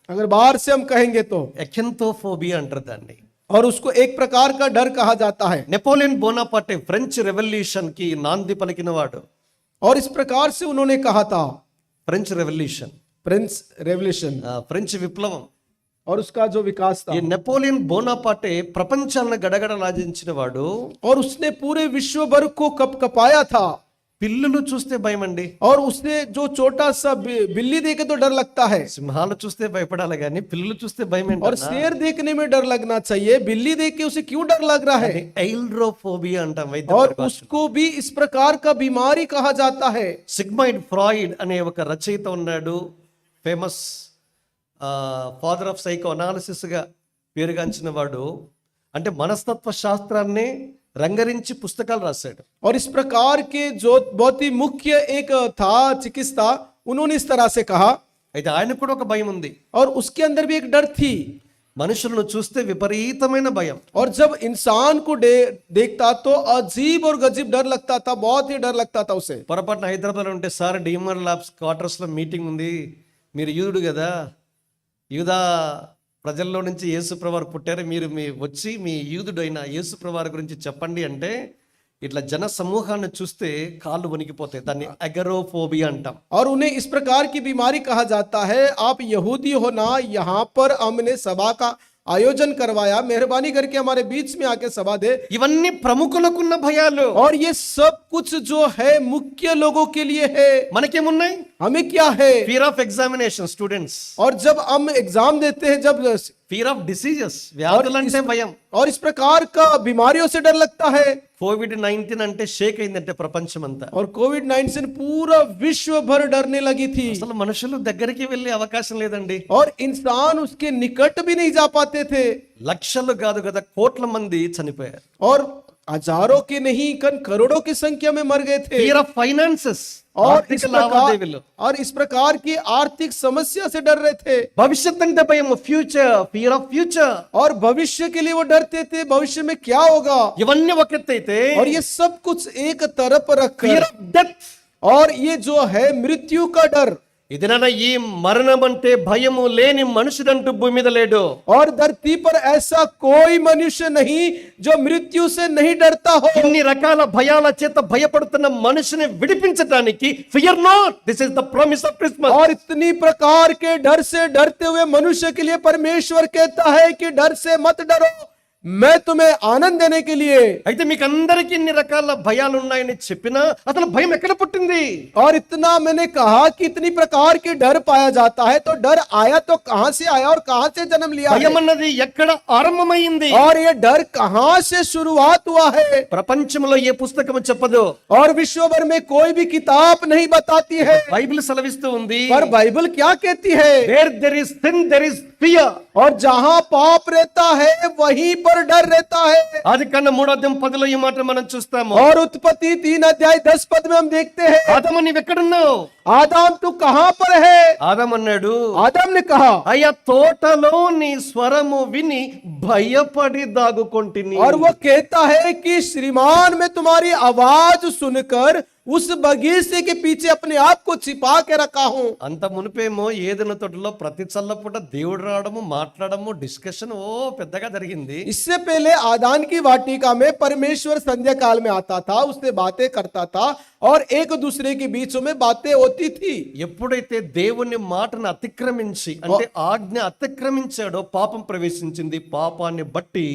अगर बाहर से हम कहेंगे तो, ఎకెంతోఫోబియా అంటారు దాన్ని. और उसको एक प्रकार का डर कहा जाता है. నెపోలియన్ బోనాపార్టే ఫ్రెంచ్ రెవల్యూషన్ కి నాంది పలికినవాడు. और इस प्रकार से उन्होंने कहा था, French revolution, Prince revolution, French విప్లవం. और उसका जो विकास था. ఈ నెపోలియన్ బోనాపార్టే ప్రపంచాలను గడగడలాడించిన వాడు. और उसने पूरे विश्व भर को कपाया था. పిల్లులు చూస్తే భయం అండి. और उसने जो छोटा सा बिल्ली देखे तो डर लगता है. సింహాలు చూస్తే భయపడాలి కానీ పిల్లులు చూస్తే భయం और शेर देखने में डर लगना चाहिए, बिल्ली देख के उसे क्यों डर लग रहा है? ఎయిల్రోఫోబియా అంటాం వైద్య और పరిభాషలో. उसको भी इस प्रकार का बीमारी कहा जाता है. సిగ్మైండ్ ఫ్రాయిడ్ అనే ఒక రచయిత ఉన్నాడు, famous father of psycho analysis గా పేరుగాంచిన వాడు. అంటే మనస్తత్వ శాస్త్రాన్ని రంగరించి పుస్తకాలు రాశాడు. और इस प्रकार के जो बहुत ही मुख्य एक था चिकित्सा, उन्होंने इस तरह से कहा. అయితే ఆయనకు కూడా ఒక భయం ఉంది. और उसके अंदर भी एक डर थी. మనుషులను చూస్తే విపరీతమైన భయం. और जब इंसान को देखता तो अजीब और गजीब डर लगता था, बहुत ही डर लगता था उसे. పొరపాటున హైదరాబాద్లో ఉంటే, సార్ డిఎంఆర్ ల్యాబ్స్ క్వార్టర్స్ లో మీటింగ్ ఉంది, మీరు యూదుడు కదా, యూదా ప్రజల్లో నుంచి యేసుప్రభువారు పుట్టారు, మీరు వచ్చి మీ యూదుడైన యేసుప్రభువారి గురించి చెప్పండి అంటే, ఇట్లా జన సమూహాన్ని చూస్తే కాళ్ళు వణికిపోతాయి. దాన్ని అగరోఫోబియా అంటాం. और उन्हें इस प्रकार की बीमारी कहा जाता है. आप यहूदी हो ना, यहाँ पर हमने सभा का आयोजन करवाया, मेहरबानी करके हमारे बीच में आके सभा दे. ఇవన్నీ ప్రముఖులకున్న భయాలు. और ये सब कुछ जो है मुख्य लोगों के लिए है. మనకేమున్నాయి? हमें क्या है? ఫియర్ ఆఫ్ ఎగ్జామినేషన్ స్టూడెంట్స్, और जब हम एग्जाम देते हैं, जब ఫియర్ ఆఫ్ డిసీజెస్, వ్యాధులంటే భయం. और इस प्रकार का बीमारियों से डर लगता है. కోవిడ్-19 అంటే షేక్ అయిందంటే ప్రపంచం అంతా. और कोविड-19 पूरा विश्व भर डरने लगी थी. అసలు మనుషులు దగ్గరికి వెళ్ళే అవకాశం లేదండి. और इंसान उसके निकट भी नहीं जा पाते थे. లక్షలు కాదు కదా, కోట్ల మంది చనిపోయారు. और हजारों के नहीं करोड़ों की संख्या में मर गए थे ఫియర్ ఆఫ్ ఫైనాన్సెస్, और ఆర్థిక లావాదేవీలు, इस प्रकार की आर्थिक समस्या से डर रहे थे భవిష్యత్ అంటే భయం, ఫ్యూచర్, ఫియర్ ఆఫ్ ఫ్యూచర్. और भविष्य के लिए वो डरते थे भविष्य में क्या होगा। ఇవన్నీ ఒక ఎత్తు అయితే और ये सब कुछ एक तरफ रखकर ఫియర్ ఆఫ్ డెత్, और ये जो है मृत्यु का डर, ఇదినా ఈ మరణం అంటే భయము లేని మనుషుడంటూ భూమి మీద లేడు. और धरती पर ऐसा कोई मनुष्य नहीं जो मृत्यु से नहीं डरता हो। ఇన్ని రకాల భయాల చేత భయపడుతున్న మనిషిని విడిపించడానికి fear not, this is the promise of Christmas. और इतनी प्रकार के डर से डरते हुए मनुष्य के लिए परमेश्वर कहता है कि डर से मत डरो, मैं तुम्हें आनंद देने के लिए। అయితే మీకు అందరికీ ఇన్ని రకాల భయాలు ఉన్నాయని చెప్పినా అసలు భయం ఎక్కడ పుట్టింది? और इतना मैंने कहा कि इतनी प्रकार के डर पाया जाता है, तो डर आया तो कहां से आया और कहां से जन्म लिया है? భయం అన్నది ఎక్కడ ఆరంభమైంది? और ये डर कहां से शुरुआत हुआ है? ప్రపంచంలో ఏ పుస్తకం చెప్పదు, और विश्व भर में कोई भी किताब नहीं बताती है, బైబిల్ సెలవిస్తూ ఉంది. पर बाइबल क्या कहती है? Where there is sin there is fear. और जहां पाप रहता है वहीं पर डर रहता है। ఆదికాండం 3:10 ఈ మాట మనం చూస్తాము. और उत्पत्ति 3:10 में हम देखते हैं, ఆదాము నీవెక్కడున్నావు? आदम तू कहां पर है? ఆదాము అన్నాడు, आदम ने कहा, అయ్యా తోటలో నీ స్వరము విని భయపడి దాగుకొంటిని. और वो कहता है कि श्रीमान मैं तुम्हारी आवाज सुनकर उस बगीचे के पीछे अपने आप को छिपा के रखा हूं। అంత మునిపేమో ఏదైనా తోటలో ప్రతి చల్లపూట దేవుడు రావడము, మాట్లాడము, డిస్కషన్ పెద్దగా జరిగింది. इससे पहले आदान की वाटिका में परमेश्वर संध्या काल में आता था, उससे बातें करता था और एक दूसरे के बीच में बातें होती थी। ఎప్పుడైతే దేవుని మాటను అతిక్రమించి అంటే ఆజ్ఞ అతిక్రమించాడో పాపం ప్రవేశించింది. పాపాన్ని బట్టి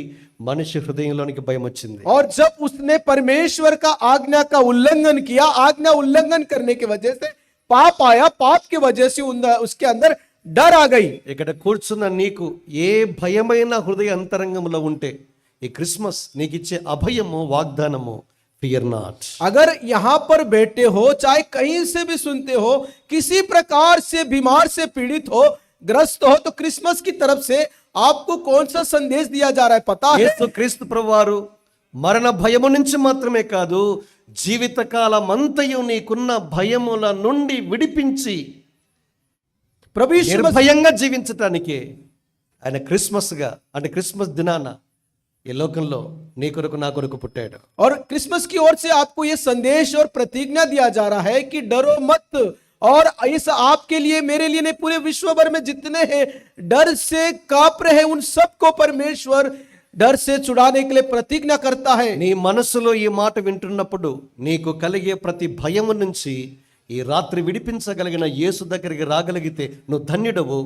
మనిషి హృదయంలోనికి భయం వచ్చింది. और जब उसने परमेश्वर का आज्ञा का उल्लंघन किया, आज्ञा उल्लंघन करने की वजह से पाप आया, पाप की वजह से उसके अंदर डर आ गई। ఇక్కడ కూర్చున్న నీకు ఏ భయమైన హృదయ అంతరంగంలో ఉంటే ఈ క్రిస్మస్ నీకు ఇచ్చే అభయము, వాగ్దానము ఫియర్ నాట్. अगर यहाँ पर बैठे हो, चाहे कहीं से भी सुनते हो, किसी प्रकार से बीमार से पीड़ित हो, ग्रस्त हो, तो क्रिसमस की तरफ से आपको कौन सा संदेश दिया जा रहा है पता है? యేసు క్రీస్తు ప్రభువారు మరణ భయము నుంచి మాత్రమే కాదు, జీవితకాలమంతయు నీకున్న భయముల నుండి విడిపించి प्रभु यीशु मसीह నిర్భయంగా జీవించటానికి ఆయన క్రిస్మస్ గా అంటే క్రిస్మస్ దినాన ఈ లోకంలో నీ కొరకు నా కొరకు పుట్టాడు. और क्रिसमस की ओर से आपको ये संदेश और प्रतिज्ञा दिया जा रहा है कि डरो मत। और इस आपके लिए, मेरे लिए नहीं, पूरे विश्व भर में जितने हैं डर से कांप रहे हैं, उन सबको परमेश्वर डर से छुड़ाने के लिए प्रतिज्ञा करता है। నీ మనసులో ఈ మాట వింటున్నప్పుడు నీకు కలిగే ప్రతి భయము నుంచి ఈ రాత్రి విడిపించగలిగిన యేసు దగ్గరికి రాగలిగితే నువ్వు ధన్యుడవు.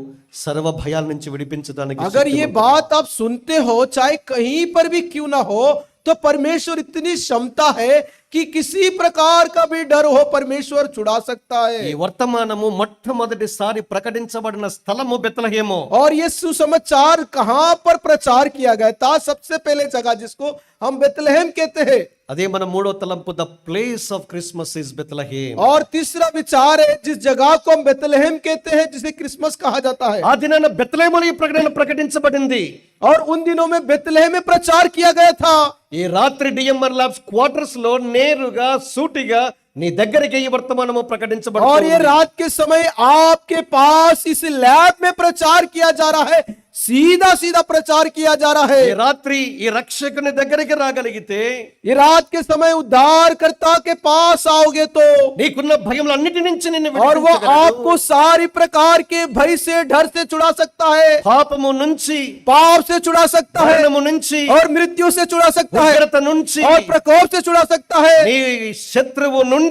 సర్వ భయాల నుంచి విడిపించడానికి अगर ये बात आप सुनते हो, चाहे कहीं पर भी क्यों ना हो, तो परमेश्वर इतनी क्षमता है कि किसी प्रकार का भी डर हो परमेश्वर छुड़ा सकता ఈ है। వర్తమానము మొట్టమొదటిసారి ప్రకటించబడిన స్థలము బెత్లెహేము. और ये सुसमाचार कहां पर प्रचार किया गया था? सबसे पहले जगह जिसको हम बेतलहम कहते हैं। అదే మన మూడో తలంపు, the place of Christmas is Bethlehem. और तीसरा विचार है जिस जगह को हम बेतलहम कहते हैं, जिसे क्रिसमस कहा जाता है। ఆ దినాన బెత్లెహేములో ఈ ప్రకటన ప్రకటించబడింది. और उन दिनों में बेतलहम में प्रचार किया गया था। ఈ రాత్రి డిఎంఆర్ ల్యాబ్స్ క్వార్టర్స్ లో నేరుగా సూటిగా నీ దగ్గరికి ఈ వర్తమానము और ये ప్రకటించబడుతుంది. रात के समय आपके पास इस लैब में प्रचार किया जा रहा है, सीधा सीधा प्रचार किया जा रहा ఈ है। రాత్రి ఈ రక్షకుని దగ్గరికి రాగలిగితే ये रात के समय उद्धारकर्ता के पास आओगे तो, నీకున్న భయములు అన్నిటి నుంచి నిన్ను और वो విడిపించగలడు. आपको सारी प्रकार के भय से, डर से छुड़ा सकता है, పాపము నుంచి, पाप से छुड़ा सकता है, మరణము నుంచి, और मृत्यु से छुड़ा सकता है, ఉగ్రత నుంచి, और प्रकोप से छुड़ा सकता है, నీ శత్రువు నుండి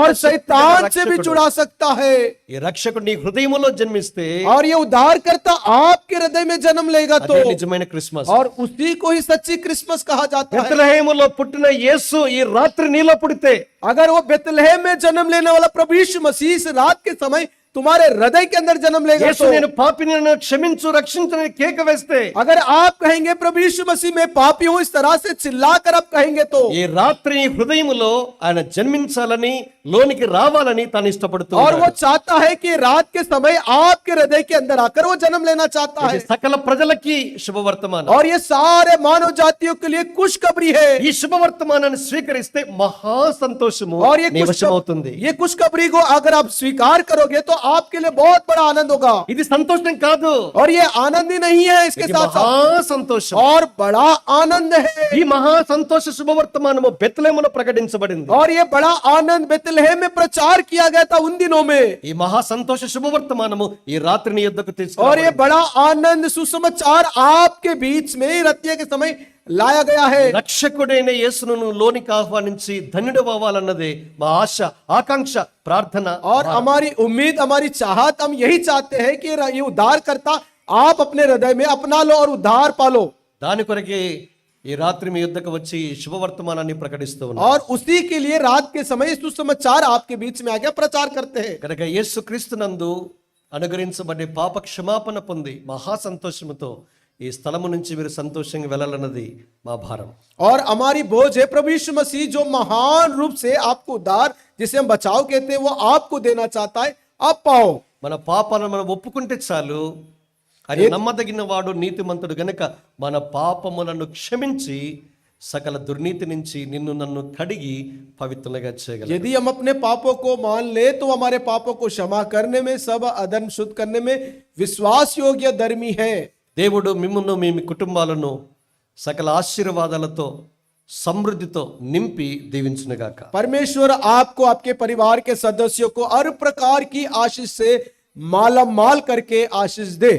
और शैतान से भी छुड़ा सकता है। ఈ రక్షకుడు నీ హృదయములో జన్మిస్తే और ये उद्धारकर्ता आपके हृदय में जन्म लेगा तो, అదే నిజమైన క్రిస్మస్. और उसी को ही सच्ची क्रिसमस कहा जाता है। బెత్లెహేములో పుట్టిన యేసు ఈ రాత్రి నీలో పుడితే अगर वो बेतलहम में जन्म लेने वाला प्रभु यीशु मसीह इस रात के समय तुम्हारे हृदय के अंदर जन्म लेगा యేసు तो నేను పాపిని, నన్ను క్షమించు, రక్షించని కేక వేస్తే, अगर आप कहेंगे प्रभु यीशु मसीह मैं पापी हूं, इस तरह से चिल्लाकर आप कहेंगे तो ఈ రాత్రి హృదయములో ఆయన జన్మించాలని, లోనికి రావాలని తాను ఇష్టపడుతూ और वो ఉన్నాడు. चाहता है कि रात के समय आपके हृदय के अंदर आकर वो जन्म लेना चाहता है। ఇది సకల ప్రజలకి శుభవర్తమానం. और ये सारे मानव जातियों के लिए खुशखबरी है। ఈ శుభవర్తమానాన్ని స్వీకరిస్తే మహా సంతోషము और నీ వశమవుతుంది. ये खुशखबरी को अगर आप स्वीकार करोगे तो आपके लिए बहुत बड़ा आनंद होगा। ఇది సంతోషం కాదు, और ये आनंद ही नहीं है, इसके ఇది साथ साथ మహా సంతోషం. और बड़ा आनंद है। ఈ మహా సంతోష శుభవర్తమానము బెత్లెహేములో ప్రకటించబడింది. और ये बड़ा आनंद बेतलहम में प्रचार किया गया था उन दिनों में। ఈ మహా సంతోష శుభవర్తమానము ఈ రాత్రి నీ యొద్దకు और ये తీసుకురాబడింది. बड़ा आनंद सुसमाचार आपके बीच में रतिया के समय लाया गया है। రక్షకుడైన యేసును నువ్వు లోనికి ఆహ్వానించి ధన్యుడు అవ్వాలన్నదే మా ఆశ, ఆకాంక్ష, ప్రార్థన. और हमारी उम्मीद, हमारी चाहत, हम यही चाहते हैं कि ये उद्धार करता आप अपने हृदय में अपना लो और उद्धार पालो। దాని కొరకే ఈ రాత్రి మీ యొద్దకు వచ్చి శుభవర్తమానాన్ని ప్రకటిస్తూ ఉన్నాను. और उसी के लिए रात के समय सुसमाचार आपके बीच में आके प्रचार करते हैं। కనుక యేసు క్రీస్తునందు అనుగ్రహించబడే పాప క్షమాపణ పొంది మహా సంతోషముతో ఈ స్థలము నుంచి మీరు సంతోషంగా వెళ్ళాలన్నది మా భారం. और हमारी बोझ है प्रभु यीशु मसीह जो महान रूप से आपको उद्धार, जिसे हम बचाव कहते हैं, वो आपको देना चाहता है, आप पाओ। మన పాపాలను మనం ఒప్పుకుంటే చాలు, ఆయన నమ్మదగిన వాడు, నీతిమంతుడు గనుక మన పాపములను క్షమించి సకల దుర్నీతి నుంచి నిన్ను నన్ను కడిగి పవిత్రులుగా చేయగలడు. यदि हम अपने पापों को मान ले तो हमारे पापों को क्षमा करने में, सब अधर्म शुद्ध करने में विश्वास योग्य धर्मी है। దేవుడు మిమ్మును మీ కుటుంబాలను సకల ఆశీర్వాదాలతో సమృద్ధితో నింపి దీవించునుగాక. परमेश्वर आपको, आपके परिवार के सदस्यों को हर प्रकार की आशीष से माला माल करके आशीष दे।